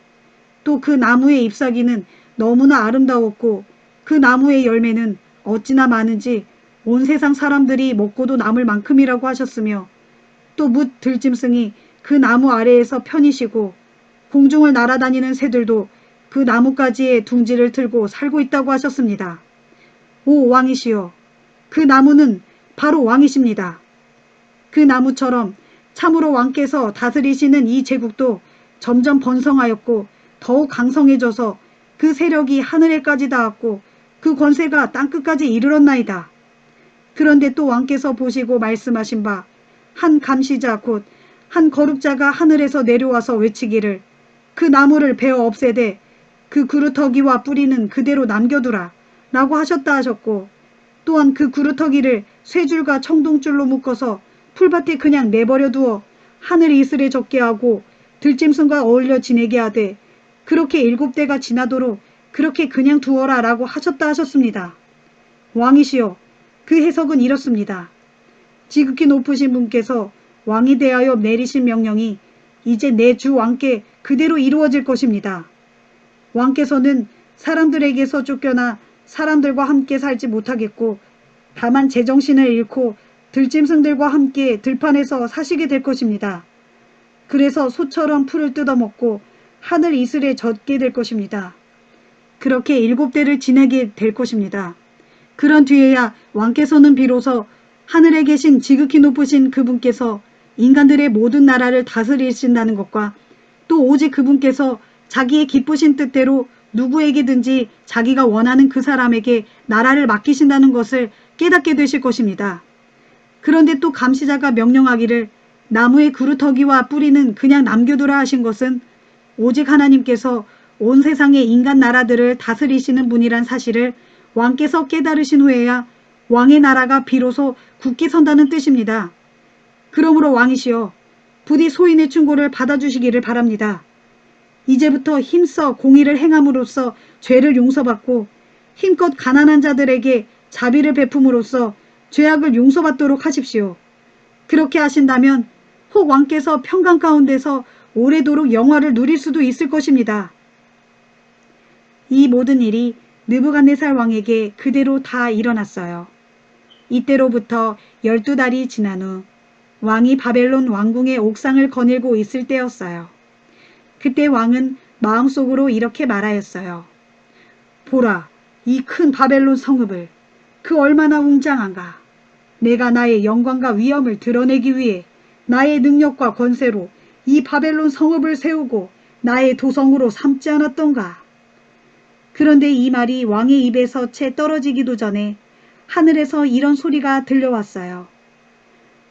또 그 나무의 잎사귀는 너무나 아름다웠고 그 나무의 열매는 어찌나 많은지 온 세상 사람들이 먹고도 남을 만큼이라고 하셨으며 또 뭇 들짐승이 그 나무 아래에서 편히 쉬고 공중을 날아다니는 새들도 그 나뭇가지에 둥지를 틀고 살고 있다고 하셨습니다. 오 왕이시여, 그 나무는 바로 왕이십니다. 그 나무처럼 참으로 왕께서 다스리시는 이 제국도 점점 번성하였고 더욱 강성해져서 그 세력이 하늘에까지 닿았고 그 권세가 땅끝까지 이르렀나이다. 그런데 또 왕께서 보시고 말씀하신 바 한 감시자 곧 한 거룩자가 하늘에서 내려와서 외치기를 그 나무를 베어 없애되 그 그루터기와 뿌리는 그대로 남겨두라 라고 하셨다 하셨고 또한 그 그루터기를 쇠줄과 청동줄로 묶어서 풀밭에 그냥 내버려 두어 하늘 이슬에 젖게 하고 들짐승과 어울려 지내게 하되 그렇게 7대가 지나도록 그렇게 그냥 두어라 라고 하셨다 하셨습니다. 왕이시여, 그 해석은 이렇습니다. 지극히 높으신 분께서 왕이 대하여 내리신 명령이 이제 내 주 왕께 그대로 이루어질 것입니다. 왕께서는 사람들에게서 쫓겨나 사람들과 함께 살지 못하겠고 다만 제정신을 잃고 들짐승들과 함께 들판에서 사시게 될 것입니다. 그래서 소처럼 풀을 뜯어먹고 하늘 이슬에 젖게 될 것입니다. 그렇게 7대를 지내게 될 것입니다. 그런 뒤에야 왕께서는 비로소 하늘에 계신 지극히 높으신 그분께서 인간들의 모든 나라를 다스리신다는 것과 또 오직 그분께서 자기의 기쁘신 뜻대로 누구에게든지 자기가 원하는 그 사람에게 나라를 맡기신다는 것을 깨닫게 되실 것입니다. 그런데 또 감시자가 명령하기를 나무의 그루터기와 뿌리는 그냥 남겨두라 하신 것은 오직 하나님께서 온 세상의 인간 나라들을 다스리시는 분이란 사실을 왕께서 깨달으신 후에야 왕의 나라가 비로소 굳게 선다는 뜻입니다. 그러므로 왕이시여 부디 소인의 충고를 받아주시기를 바랍니다. 이제부터 힘써 공의를 행함으로써 죄를 용서받고 힘껏 가난한 자들에게 자비를 베품으로써 죄악을 용서받도록 하십시오. 그렇게 하신다면 혹 왕께서 평강 가운데서 오래도록 영화를 누릴 수도 있을 것입니다. 이 모든 일이 느부갓네살 왕에게 그대로 다 일어났어요. 이때로부터 12달이 지난 후 왕이 바벨론 왕궁의 옥상을 거닐고 있을 때였어요. 그때 왕은 마음속으로 이렇게 말하였어요. 보라, 이 큰 바벨론 성읍을 그 얼마나 웅장한가. 내가 나의 영광과 위엄을 드러내기 위해 나의 능력과 권세로 이 바벨론 성읍을 세우고 나의 도성으로 삼지 않았던가. 그런데 이 말이 왕의 입에서 채 떨어지기도 전에 하늘에서 이런 소리가 들려왔어요.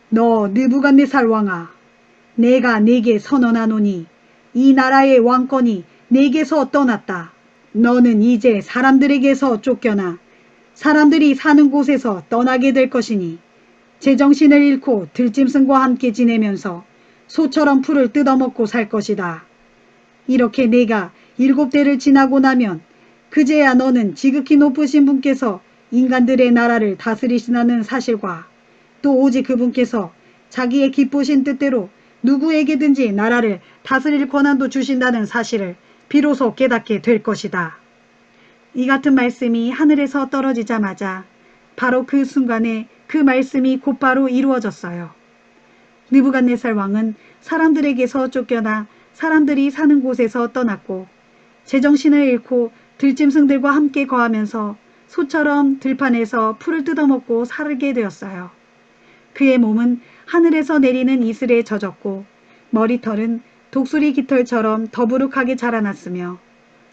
너 느부갓네살 왕아, 내가 네게 선언하노니 이 나라의 왕권이 네게서 떠났다. 너는 이제 사람들에게서 쫓겨나 사람들이 사는 곳에서 떠나게 될 것이니 제정신을 잃고 들짐승과 함께 지내면서 소처럼 풀을 뜯어먹고 살 것이다. 이렇게 내가 7대를 지나고 나면 그제야 너는 지극히 높으신 분께서 인간들의 나라를 다스리시다는 사실과 또 오직 그분께서 자기의 기쁘신 뜻대로 누구에게든지 나라를 다스릴 권한도 주신다는 사실을 비로소 깨닫게 될 것이다. 이 같은 말씀이 하늘에서 떨어지자마자 바로 그 순간에 그 말씀이 곧바로 이루어졌어요. 느부갓네살 왕은 사람들에게서 쫓겨나 사람들이 사는 곳에서 떠났고 제정신을 잃고 들짐승들과 함께 거하면서 소처럼 들판에서 풀을 뜯어먹고 살게 되었어요. 그의 몸은 하늘에서 내리는 이슬에 젖었고 머리털은 독수리 깃털처럼 더부룩하게 자라났으며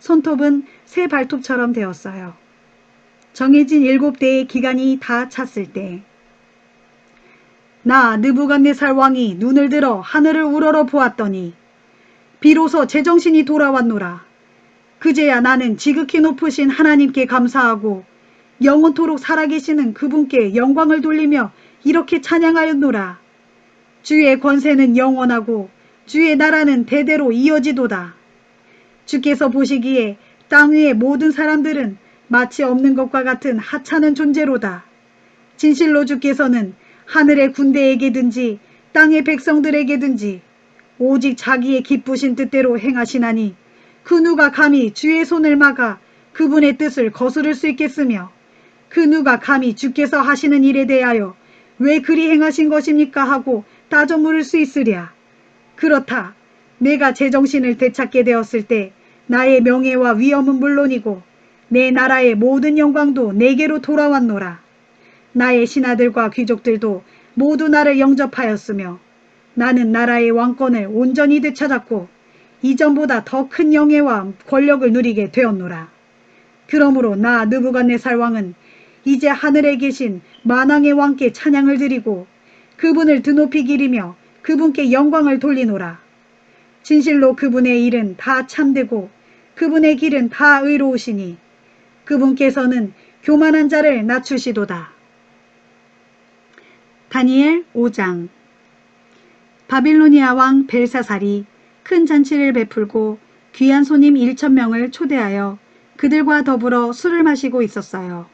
손톱은 새 발톱처럼 되었어요. 정해진 7대의 기간이 다 찼을 때 나 느부갓네살 왕이 눈을 들어 하늘을 우러러 보았더니 비로소 제정신이 돌아왔노라. 그제야 나는 지극히 높으신 하나님께 감사하고 영원토록 살아계시는 그분께 영광을 돌리며 이렇게 찬양하였노라. 주의 권세는 영원하고 주의 나라는 대대로 이어지도다. 주께서 보시기에 땅 위의 모든 사람들은 마치 없는 것과 같은 하찮은 존재로다. 진실로 주께서는 하늘의 군대에게든지 땅의 백성들에게든지 오직 자기의 기쁘신 뜻대로 행하시나니 그 누가 감히 주의 손을 막아 그분의 뜻을 거스를 수 있겠으며 그 누가 감히 주께서 하시는 일에 대하여 왜 그리 행하신 것입니까 하고 따져 물을 수 있으랴. 그렇다. 내가 제정신을 되찾게 되었을 때 나의 명예와 위엄은 물론이고 내 나라의 모든 영광도 내게로 돌아왔노라. 나의 신하들과 귀족들도 모두 나를 영접하였으며 나는 나라의 왕권을 온전히 되찾았고 이전보다 더 큰 영예와 권력을 누리게 되었노라. 그러므로 나 느부갓네살 왕은 이제 하늘에 계신 만왕의 왕께 찬양을 드리고 그분을 드높이 기리며 그분께 영광을 돌리노라. 진실로 그분의 일은 다 참되고 그분의 길은 다 의로우시니 그분께서는 교만한 자를 낮추시도다. 다니엘 5장. 바빌로니아 왕 벨사살이 큰 잔치를 베풀고 귀한 손님 1,000명을 초대하여 그들과 더불어 술을 마시고 있었어요.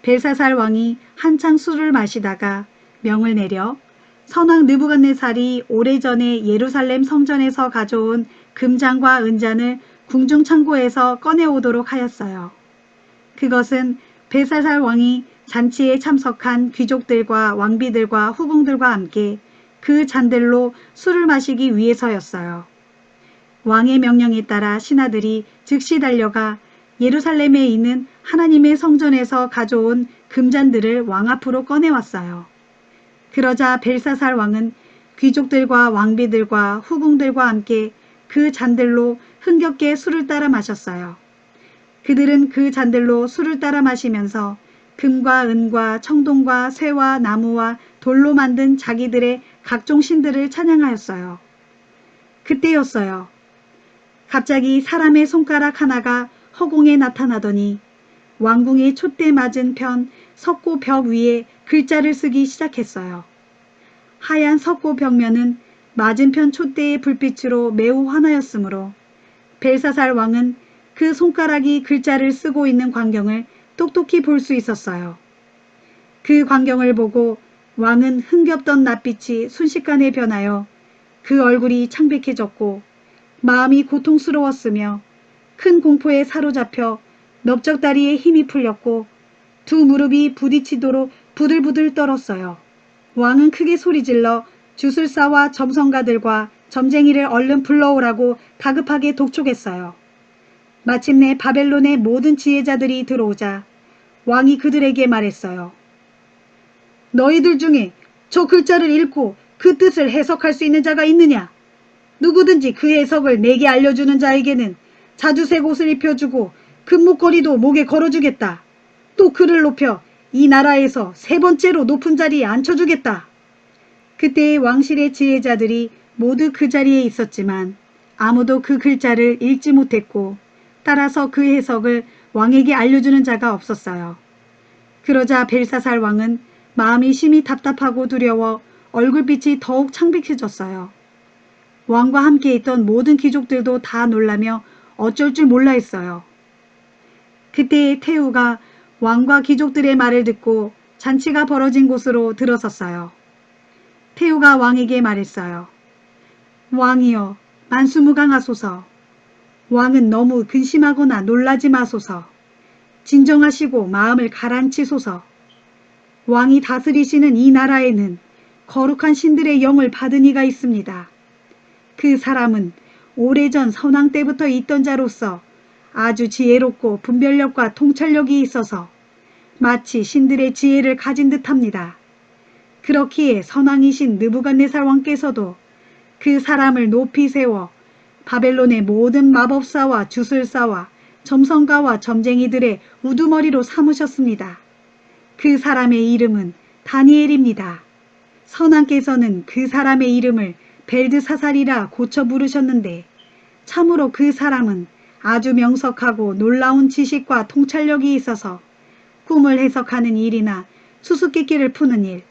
벨사살 왕이 한창 술을 마시다가 명을 내려 선왕 느부갓네살이 오래전에 예루살렘 성전에서 가져온 금잔과 은잔을 궁중 창고에서 꺼내오도록 하였어요. 그것은 벨사살 왕이 잔치에 참석한 귀족들과 왕비들과 후궁들과 함께 그 잔들로 술을 마시기 위해서였어요. 왕의 명령에 따라 신하들이 즉시 달려가 예루살렘에 있는 하나님의 성전에서 가져온 금잔들을 왕 앞으로 꺼내왔어요. 그러자 벨사살 왕은 귀족들과 왕비들과 후궁들과 함께 그 잔들로 흥겹게 술을 따라 마셨어요. 그들은 그 잔들로 술을 따라 마시면서 금과 은과 청동과 쇠와 나무와 돌로 만든 자기들의 각종 신들을 찬양하였어요. 그때였어요. 갑자기 사람의 손가락 하나가 허공에 나타나더니 왕궁의 촛대 맞은 편 석고 벽 위에 글자를 쓰기 시작했어요. 하얀 석고 벽면은 맞은편 촛대의 불빛으로 매우 환하였으므로 벨사살 왕은 그 손가락이 글자를 쓰고 있는 광경을 똑똑히 볼 수 있었어요. 그 광경을 보고 왕은 흥겹던 낯빛이 순식간에 변하여 그 얼굴이 창백해졌고 마음이 고통스러웠으며 큰 공포에 사로잡혀 넓적다리에 힘이 풀렸고 두 무릎이 부딪히도록 부들부들 떨었어요. 왕은 크게 소리질러 주술사와 점성가들과 점쟁이를 얼른 불러오라고 다급하게 독촉했어요. 마침내 바벨론의 모든 지혜자들이 들어오자 왕이 그들에게 말했어요. 너희들 중에 저 글자를 읽고 그 뜻을 해석할 수 있는 자가 있느냐? 누구든지 그 해석을 내게 알려주는 자에게는 자주색 옷을 입혀주고 금목걸이도 목에 걸어주겠다. 또 그를 높여 이 나라에서 세 번째로 높은 자리에 앉혀주겠다. 그때의 왕실의 지혜자들이 모두 그 자리에 있었지만 아무도 그 글자를 읽지 못했고 따라서 그 해석을 왕에게 알려주는 자가 없었어요. 그러자 벨사살 왕은 마음이 심히 답답하고 두려워 얼굴빛이 더욱 창백해졌어요. 왕과 함께 있던 모든 귀족들도 다 놀라며 어쩔 줄 몰라 했어요. 그때의 태우가 왕과 귀족들의 말을 듣고 잔치가 벌어진 곳으로 들어섰어요. 태우가 왕에게 말했어요. 왕이여, 만수무강하소서. 왕은 너무 근심하거나 놀라지 마소서. 진정하시고 마음을 가라앉히소서. 왕이 다스리시는 이 나라에는 거룩한 신들의 영을 받은 이가 있습니다. 그 사람은 오래전 선왕 때부터 있던 자로서 아주 지혜롭고 분별력과 통찰력이 있어서 마치 신들의 지혜를 가진 듯합니다. 그렇기에 선왕이신 느부갓네살 왕께서도 그 사람을 높이 세워 바벨론의 모든 마법사와 주술사와 점성가와 점쟁이들의 우두머리로 삼으셨습니다. 그 사람의 이름은 다니엘입니다. 선왕께서는 그 사람의 이름을 벨드사살이라 고쳐 부르셨는데 참으로 그 사람은 아주 명석하고 놀라운 지식과 통찰력이 있어서 꿈을 해석하는 일이나 수수께끼를 푸는 일,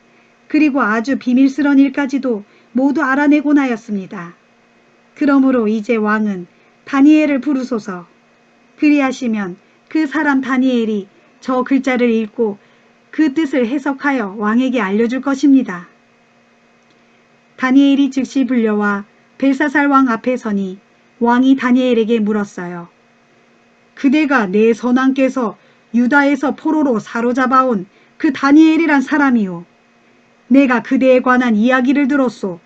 그리고 아주 비밀스러운 일까지도 모두 알아내곤 하였습니다. 그러므로 이제 왕은 다니엘을 부르소서. 그리하시면 그 사람 다니엘이 저 글자를 읽고 그 뜻을 해석하여 왕에게 알려줄 것입니다. 다니엘이 즉시 불려와 벨사살 왕 앞에 서니 왕이 다니엘에게 물었어요. 그대가 내 선왕께서 유다에서 포로로 사로잡아온 그 다니엘이란 사람이요. 내가 그대에 관한 이야기를 들었소.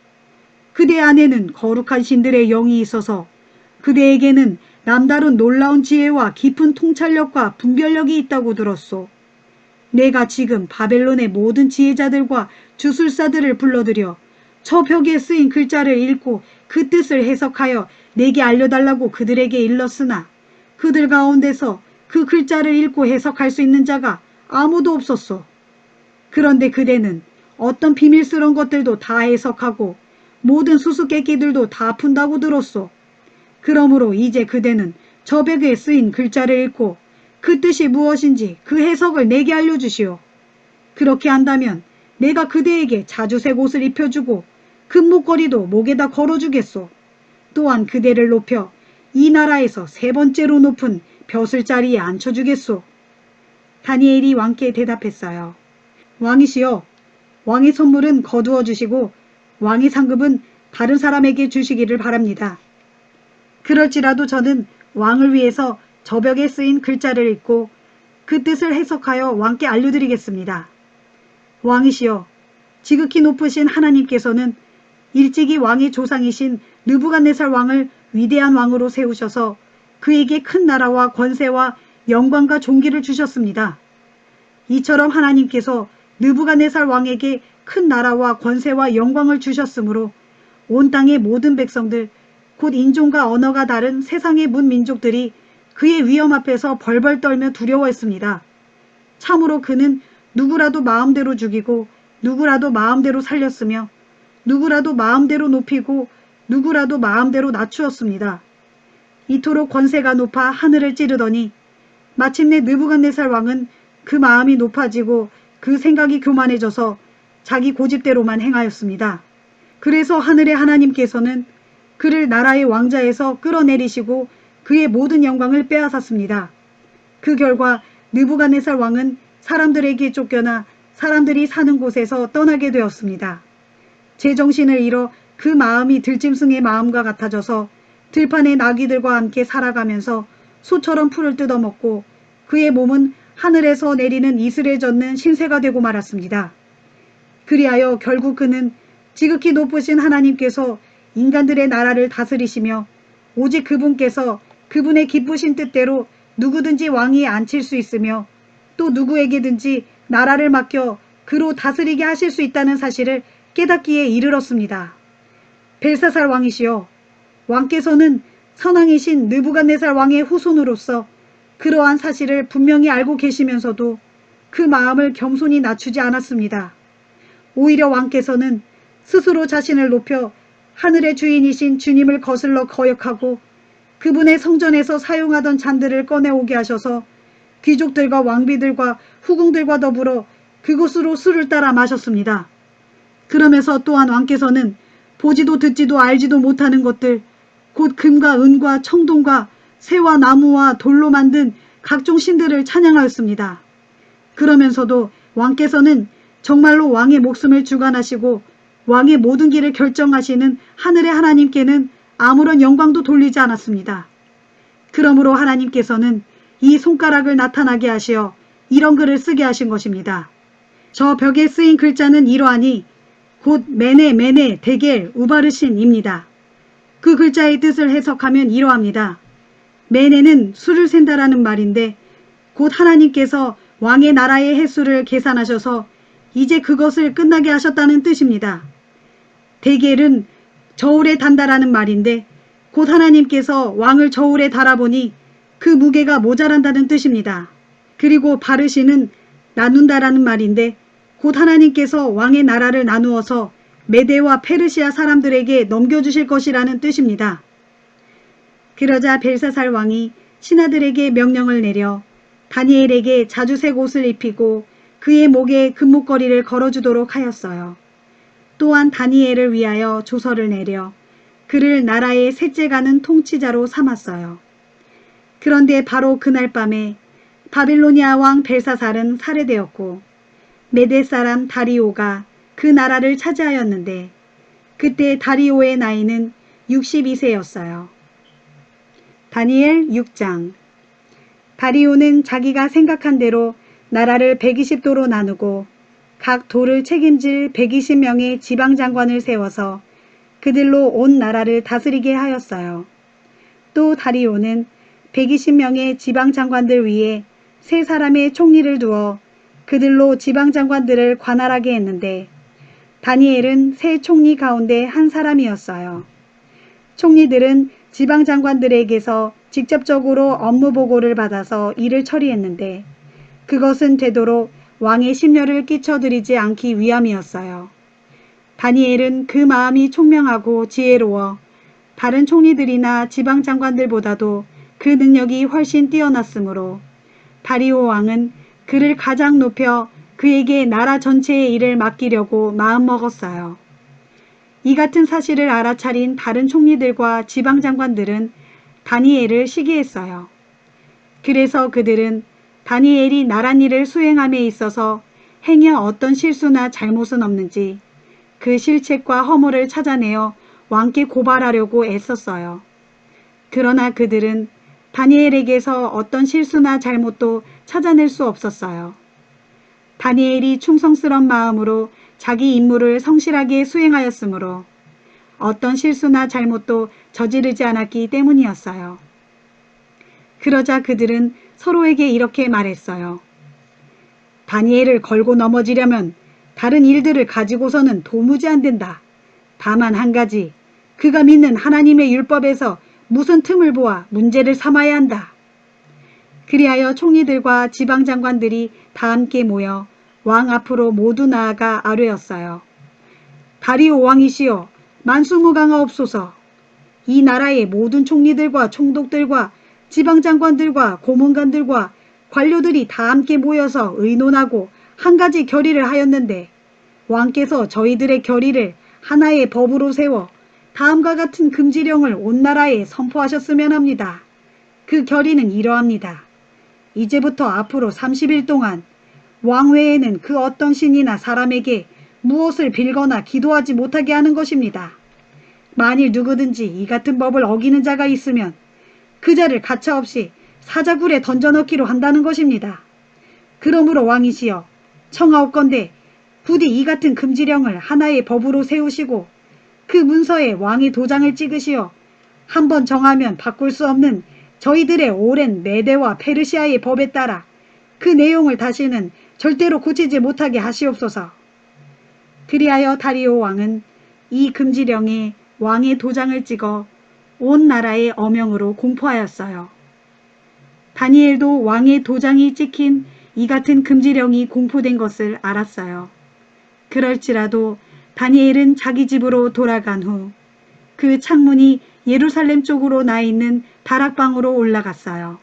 그대 안에는 거룩한 신들의 영이 있어서 그대에게는 남다른 놀라운 지혜와 깊은 통찰력과 분별력이 있다고 들었소. 내가 지금 바벨론의 모든 지혜자들과 주술사들을 불러들여 저 벽에 쓰인 글자를 읽고 그 뜻을 해석하여 내게 알려달라고 그들에게 일렀으나 그들 가운데서 그 글자를 읽고 해석할 수 있는 자가 아무도 없었소. 그런데 그대는 어떤 비밀스러운 것들도 다 해석하고 모든 수수께끼들도 다 푼다고 들었소. 그러므로 이제 그대는 저 벽에 쓰인 글자를 읽고 그 뜻이 무엇인지 그 해석을 내게 알려주시오. 그렇게 한다면 내가 그대에게 자주색 옷을 입혀주고 금목걸이도 목에다 걸어주겠소. 또한 그대를 높여 이 나라에서 세 번째로 높은 벼슬 자리에 앉혀주겠소. 다니엘이 왕께 대답했어요. 왕이시여, 왕의 선물은 거두어 주시고 왕의 상급은 다른 사람에게 주시기를 바랍니다. 그럴지라도 저는 왕을 위해서 저 벽에 쓰인 글자를 읽고 그 뜻을 해석하여 왕께 알려드리겠습니다. 왕이시여, 지극히 높으신 하나님께서는 일찍이 왕의 조상이신 느부갓네살 왕을 위대한 왕으로 세우셔서 그에게 큰 나라와 권세와 영광과 존귀를 주셨습니다. 이처럼 하나님께서 느부갓네살 왕에게 큰 나라와 권세와 영광을 주셨으므로 온 땅의 모든 백성들, 곧 인종과 언어가 다른 세상의 문민족들이 그의 위엄 앞에서 벌벌 떨며 두려워했습니다. 참으로 그는 누구라도 마음대로 죽이고 누구라도 마음대로 살렸으며 누구라도 마음대로 높이고 누구라도 마음대로 낮추었습니다. 이토록 권세가 높아 하늘을 찌르더니 마침내 느부갓네살 왕은 그 마음이 높아지고 그 생각이 교만해져서 자기 고집대로만 행하였습니다. 그래서 하늘의 하나님께서는 그를 나라의 왕자에서 끌어내리시고 그의 모든 영광을 빼앗았습니다. 그 결과 느부갓네살 왕은 사람들에게 쫓겨나 사람들이 사는 곳에서 떠나게 되었습니다. 제정신을 잃어 그 마음이 들짐승의 마음과 같아져서 들판의 나귀들과 함께 살아가면서 소처럼 풀을 뜯어먹고 그의 몸은 하늘에서 내리는 이슬에 젖는 신새가 되고 말았습니다. 그리하여 결국 그는 지극히 높으신 하나님께서 인간들의 나라를 다스리시며 오직 그분께서 그분의 기쁘신 뜻대로 누구든지 왕위에 앉힐 수 있으며 또 누구에게든지 나라를 맡겨 그로 다스리게 하실 수 있다는 사실을 깨닫기에 이르렀습니다. 벨사살 왕이시여, 왕께서는 선왕이신 느부갓네살 왕의 후손으로서 그러한 사실을 분명히 알고 계시면서도 그 마음을 겸손히 낮추지 않았습니다. 오히려 왕께서는 스스로 자신을 높여 하늘의 주인이신 주님을 거슬러 거역하고 그분의 성전에서 사용하던 잔들을 꺼내오게 하셔서 귀족들과 왕비들과 후궁들과 더불어 그곳으로 술을 따라 마셨습니다. 그러면서 또한 왕께서는 보지도 듣지도 알지도 못하는 것들, 곧 금과 은과 청동과 새와 나무와 돌로 만든 각종 신들을 찬양하였습니다. 그러면서도 왕께서는 정말로 왕의 목숨을 주관하시고 왕의 모든 길을 결정하시는 하늘의 하나님께는 아무런 영광도 돌리지 않았습니다. 그러므로 하나님께서는 이 손가락을 나타나게 하시어 이런 글을 쓰게 하신 것입니다. 저 벽에 쓰인 글자는 이러하니 곧 메네 메네 데겔 우바르신입니다. 그 글자의 뜻을 해석하면 이러합니다. 메네는 수를 센다라는 말인데 곧 하나님께서 왕의 나라의 횟수를 계산하셔서 이제 그것을 끝나게 하셨다는 뜻입니다. 데겔은 저울에 단다라는 말인데 곧 하나님께서 왕을 저울에 달아보니 그 무게가 모자란다는 뜻입니다. 그리고 바르시는 나눈다라는 말인데 곧 하나님께서 왕의 나라를 나누어서 메데와 페르시아 사람들에게 넘겨주실 것이라는 뜻입니다. 그러자 벨사살 왕이 신하들에게 명령을 내려 다니엘에게 자주색 옷을 입히고 그의 목에 금목걸이를 걸어주도록 하였어요. 또한 다니엘을 위하여 조서를 내려 그를 나라의 셋째 가는 통치자로 삼았어요. 그런데 바로 그날 밤에 바빌로니아 왕 벨사살은 살해되었고 메대 사람 다리오가 그 나라를 차지하였는데 그때 다리오의 나이는 62세였어요. 다니엘 6장. 다리오는 자기가 생각한 대로 나라를 120도로 나누고 각 도를 책임질 120명의 지방장관을 세워서 그들로 온 나라를 다스리게 하였어요. 또 다리오는 120명의 지방장관들 위에 3사람의 총리를 두어 그들로 지방장관들을 관할하게 했는데 다니엘은 3 총리 가운데 한 사람이었어요. 총리들은 지방장관들에게서 직접적으로 업무 보고를 받아서 일을 처리했는데 그것은 되도록 왕의 심려를 끼쳐드리지 않기 위함이었어요. 다니엘은 그 마음이 총명하고 지혜로워 다른 총리들이나 지방장관들보다도 그 능력이 훨씬 뛰어났으므로 다리오 왕은 그를 가장 높여 그에게 나라 전체의 일을 맡기려고 마음먹었어요. 이 같은 사실을 알아차린 다른 총리들과 지방장관들은 다니엘을 시기했어요. 그래서 그들은 다니엘이 나랏일을 수행함에 있어서 행여 어떤 실수나 잘못은 없는지 그 실책과 허물을 찾아내어 왕께 고발하려고 애썼어요. 그러나 그들은 다니엘에게서 어떤 실수나 잘못도 찾아낼 수 없었어요. 다니엘이 충성스러운 마음으로 자기 임무를 성실하게 수행하였으므로 어떤 실수나 잘못도 저지르지 않았기 때문이었어요. 그러자 그들은 서로에게 이렇게 말했어요. 다니엘을 걸고 넘어지려면 다른 일들을 가지고서는 도무지 안 된다. 다만 한 가지, 그가 믿는 하나님의 율법에서 무슨 틈을 보아 문제를 삼아야 한다. 그리하여 총리들과 지방장관들이 다 함께 모여 왕 앞으로 모두 나아가 아뢰었어요. 다리오 왕이시여, 만수무강하옵소서. 이 나라의 모든 총리들과 총독들과 지방장관들과 고문관들과 관료들이 다 함께 모여서 의논하고 한 가지 결의를 하였는데 왕께서 저희들의 결의를 하나의 법으로 세워 다음과 같은 금지령을 온 나라에 선포하셨으면 합니다. 그 결의는 이러합니다. 이제부터 앞으로 30일 동안 왕 외에는 그 어떤 신이나 사람에게 무엇을 빌거나 기도하지 못하게 하는 것입니다. 만일 누구든지 이 같은 법을 어기는 자가 있으면 그 자를 가차없이 사자굴에 던져넣기로 한다는 것입니다. 그러므로 왕이시여, 청하옵건대 부디 이 같은 금지령을 하나의 법으로 세우시고 그 문서에 왕의 도장을 찍으시어 한번 정하면 바꿀 수 없는 저희들의 오랜 메대와 페르시아의 법에 따라 그 내용을 다시는 절대로 고치지 못하게 하시옵소서. 그리하여 다리오 왕은 이 금지령에 왕의 도장을 찍어 온 나라의 어명으로 공포하였어요. 다니엘도 왕의 도장이 찍힌 이 같은 금지령이 공포된 것을 알았어요. 그럴지라도 다니엘은 자기 집으로 돌아간 후 그 창문이 예루살렘 쪽으로 나 있는 다락방으로 올라갔어요.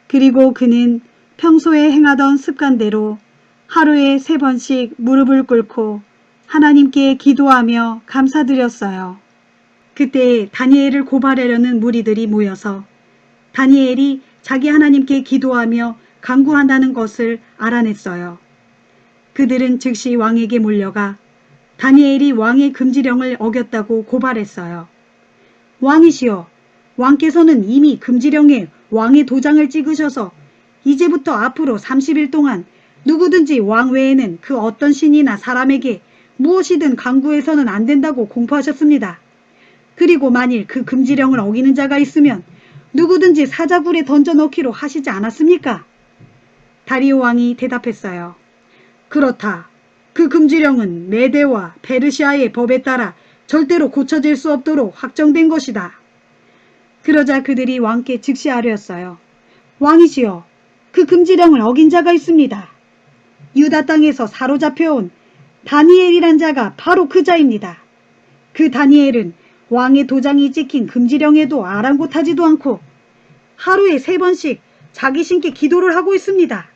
그리고 그는 평소에 행하던 습관대로 하루에 3번씩 무릎을 꿇고 하나님께 기도하며 감사드렸어요. 그때 다니엘을 고발하려는 무리들이 모여서 다니엘이 자기 하나님께 기도하며 간구한다는 것을 알아냈어요. 그들은 즉시 왕에게 몰려가 다니엘이 왕의 금지령을 어겼다고 고발했어요. 왕이시여, 왕께서는 이미 금지령에 왕의 도장을 찍으셔서 이제부터 앞으로 30일 동안 누구든지 왕 외에는 그 어떤 신이나 사람에게 무엇이든 간구해서는 안 된다고 공포하셨습니다. 그리고 만일 그 금지령을 어기는 자가 있으면 누구든지 사자굴에 던져넣기로 하시지 않았습니까? 다리오 왕이 대답했어요. 그렇다. 그 금지령은 메대와 페르시아의 법에 따라 절대로 고쳐질 수 없도록 확정된 것이다. 그러자 그들이 왕께 즉시 아뢰었어요. 왕이시여, 그 금지령을 어긴 자가 있습니다. 유다 땅에서 사로잡혀온 다니엘이란 자가 바로 그 자입니다. 그 다니엘은 왕의 도장이 찍힌 금지령에도 아랑곳하지도 않고 하루에 3번씩 자기 신께 기도를 하고 있습니다.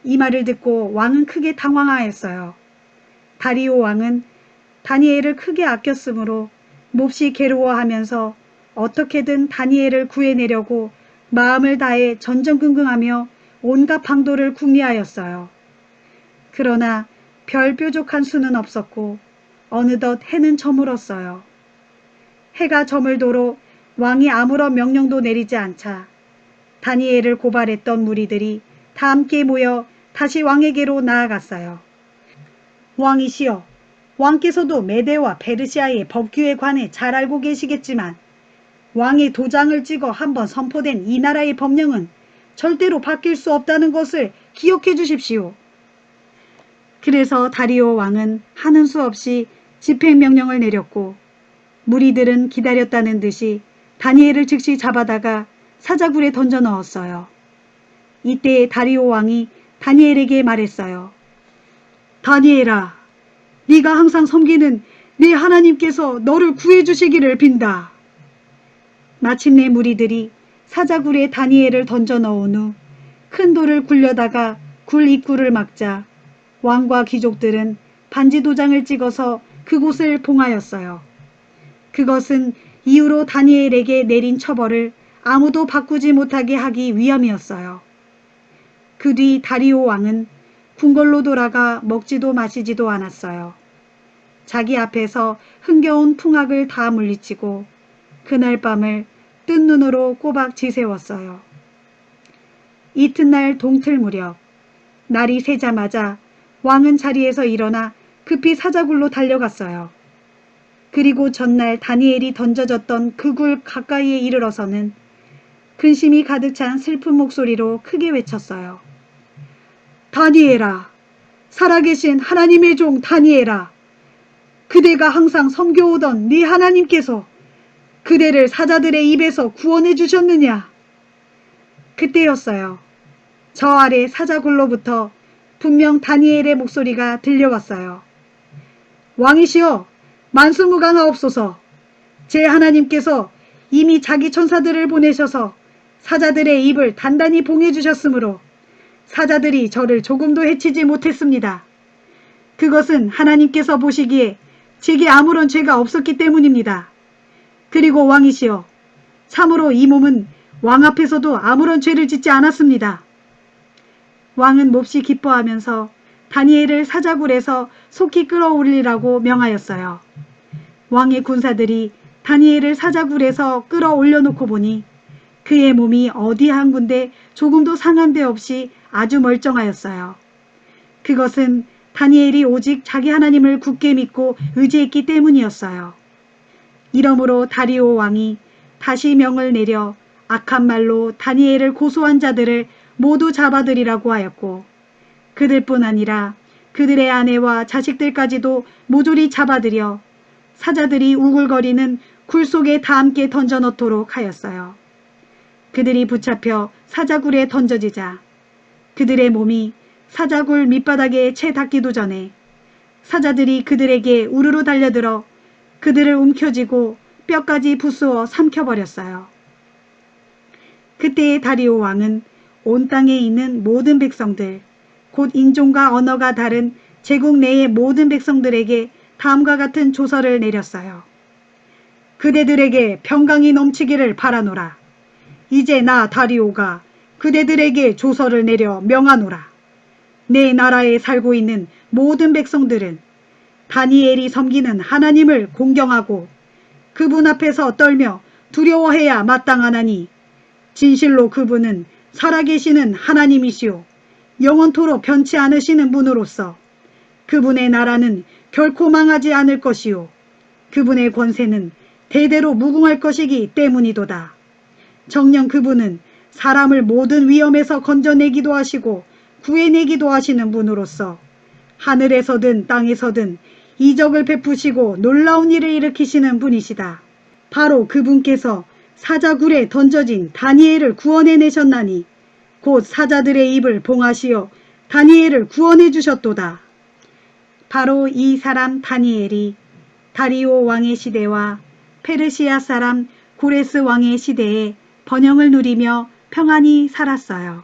이 말을 듣고 왕은 크게 당황하였어요. 다리오 왕은 다니엘을 크게 아꼈으므로 몹시 괴로워하면서 어떻게든 다니엘을 구해내려고 마음을 다해 전전긍긍하며 온갖 방도를 궁리하였어요. 그러나 별 뾰족한 수는 없었고 어느덧 해는 저물었어요. 해가 저물도록 왕이 아무런 명령도 내리지 않자 다니엘을 고발했던 무리들이 다 함께 모여 다시 왕에게로 나아갔어요. 왕이시여, 왕께서도 메대와 페르시아의 법규에 관해 잘 알고 계시겠지만 왕의 도장을 찍어 한번 선포된 이 나라의 법령은 절대로 바뀔 수 없다는 것을 기억해 주십시오. 그래서 다리오 왕은 하는 수 없이 집행명령을 내렸고 무리들은 기다렸다는 듯이 다니엘을 즉시 잡아다가 사자굴에 던져 넣었어요. 이때 다리오 왕이 다니엘에게 말했어요. 다니엘아, 네가 항상 섬기는 네 하나님께서 너를 구해주시기를 빈다. 마침내 무리들이 사자굴에 다니엘을 던져 넣은 후 큰 돌을 굴려다가 굴 입구를 막자 왕과 귀족들은 반지 도장을 찍어서 그곳을 봉하였어요. 그것은 이후로 다니엘에게 내린 처벌을 아무도 바꾸지 못하게 하기 위함이었어요. 그 뒤 다리오 왕은 궁궐로 돌아가 먹지도 마시지도 않았어요. 자기 앞에서 흥겨운 풍악을 다 물리치고 그날 밤을 뜬 눈으로 꼬박 지새웠어요. 이튿날 동틀 무렵 날이 새자마자 왕은 자리에서 일어나 급히 사자굴로 달려갔어요. 그리고 전날 다니엘이 던져졌던 그 굴 가까이에 이르러서는 근심이 가득 찬 슬픈 목소리로 크게 외쳤어요. 다니엘아, 살아계신 하나님의 종 다니엘아, 그대가 항상 섬겨오던 네 하나님께서 그대를 사자들의 입에서 구원해 주셨느냐? 그때였어요. 저 아래 사자굴로부터 분명 다니엘의 목소리가 들려왔어요. 왕이시여, 만수무강하옵소서. 제 하나님께서 이미 자기 천사들을 보내셔서 사자들의 입을 단단히 봉해 주셨으므로 사자들이 저를 조금도 해치지 못했습니다. 그것은 하나님께서 보시기에 제게 아무런 죄가 없었기 때문입니다. 그리고 왕이시여, 참으로 이 몸은 왕 앞에서도 아무런 죄를 짓지 않았습니다. 왕은 몹시 기뻐하면서 다니엘을 사자굴에서 속히 끌어올리라고 명하였어요. 왕의 군사들이 다니엘을 사자굴에서 끌어올려놓고 보니 그의 몸이 어디 한 군데 조금도 상한 데 없이 아주 멀쩡하였어요. 그것은 다니엘이 오직 자기 하나님을 굳게 믿고 의지했기 때문이었어요. 이러므로 다리오 왕이 다시 명을 내려 악한 말로 다니엘을 고소한 자들을 모두 잡아들이라고 하였고, 그들뿐 아니라 그들의 아내와 자식들까지도 모조리 잡아들여 사자들이 우글거리는 굴 속에 다 함께 던져 넣도록 하였어요. 그들이 붙잡혀 사자굴에 던져지자 그들의 몸이 사자굴 밑바닥에 채 닿기도 전에 사자들이 그들에게 우르르 달려들어 그들을 움켜쥐고 뼈까지 부수어 삼켜버렸어요. 그때의 다리오 왕은 온 땅에 있는 모든 백성들, 곧 인종과 언어가 다른 제국 내의 모든 백성들에게 다음과 같은 조서를 내렸어요. 그대들에게 평강이 넘치기를 바라노라. 이제 나 다리오가 그대들에게 조서를 내려 명하노라. 내 나라에 살고 있는 모든 백성들은 다니엘이 섬기는 하나님을 공경하고 그분 앞에서 떨며 두려워해야 마땅하나니, 진실로 그분은 살아계시는 하나님이시오 영원토록 변치 않으시는 분으로서 그분의 나라는 결코 망하지 않을 것이요 그분의 권세는 대대로 무궁할 것이기 때문이도다. 정녕 그분은 사람을 모든 위험에서 건져내기도 하시고 구해내기도 하시는 분으로서 하늘에서든 땅에서든 이적을 베푸시고 놀라운 일을 일으키시는 분이시다. 바로 그분께서 사자굴에 던져진 다니엘을 구원해내셨나니 곧 사자들의 입을 봉하시어 다니엘을 구원해 주셨도다. 바로 이 사람 다니엘이 다리오 왕의 시대와 페르시아 사람 고레스 왕의 시대에 번영을 누리며 평안히 살았어요.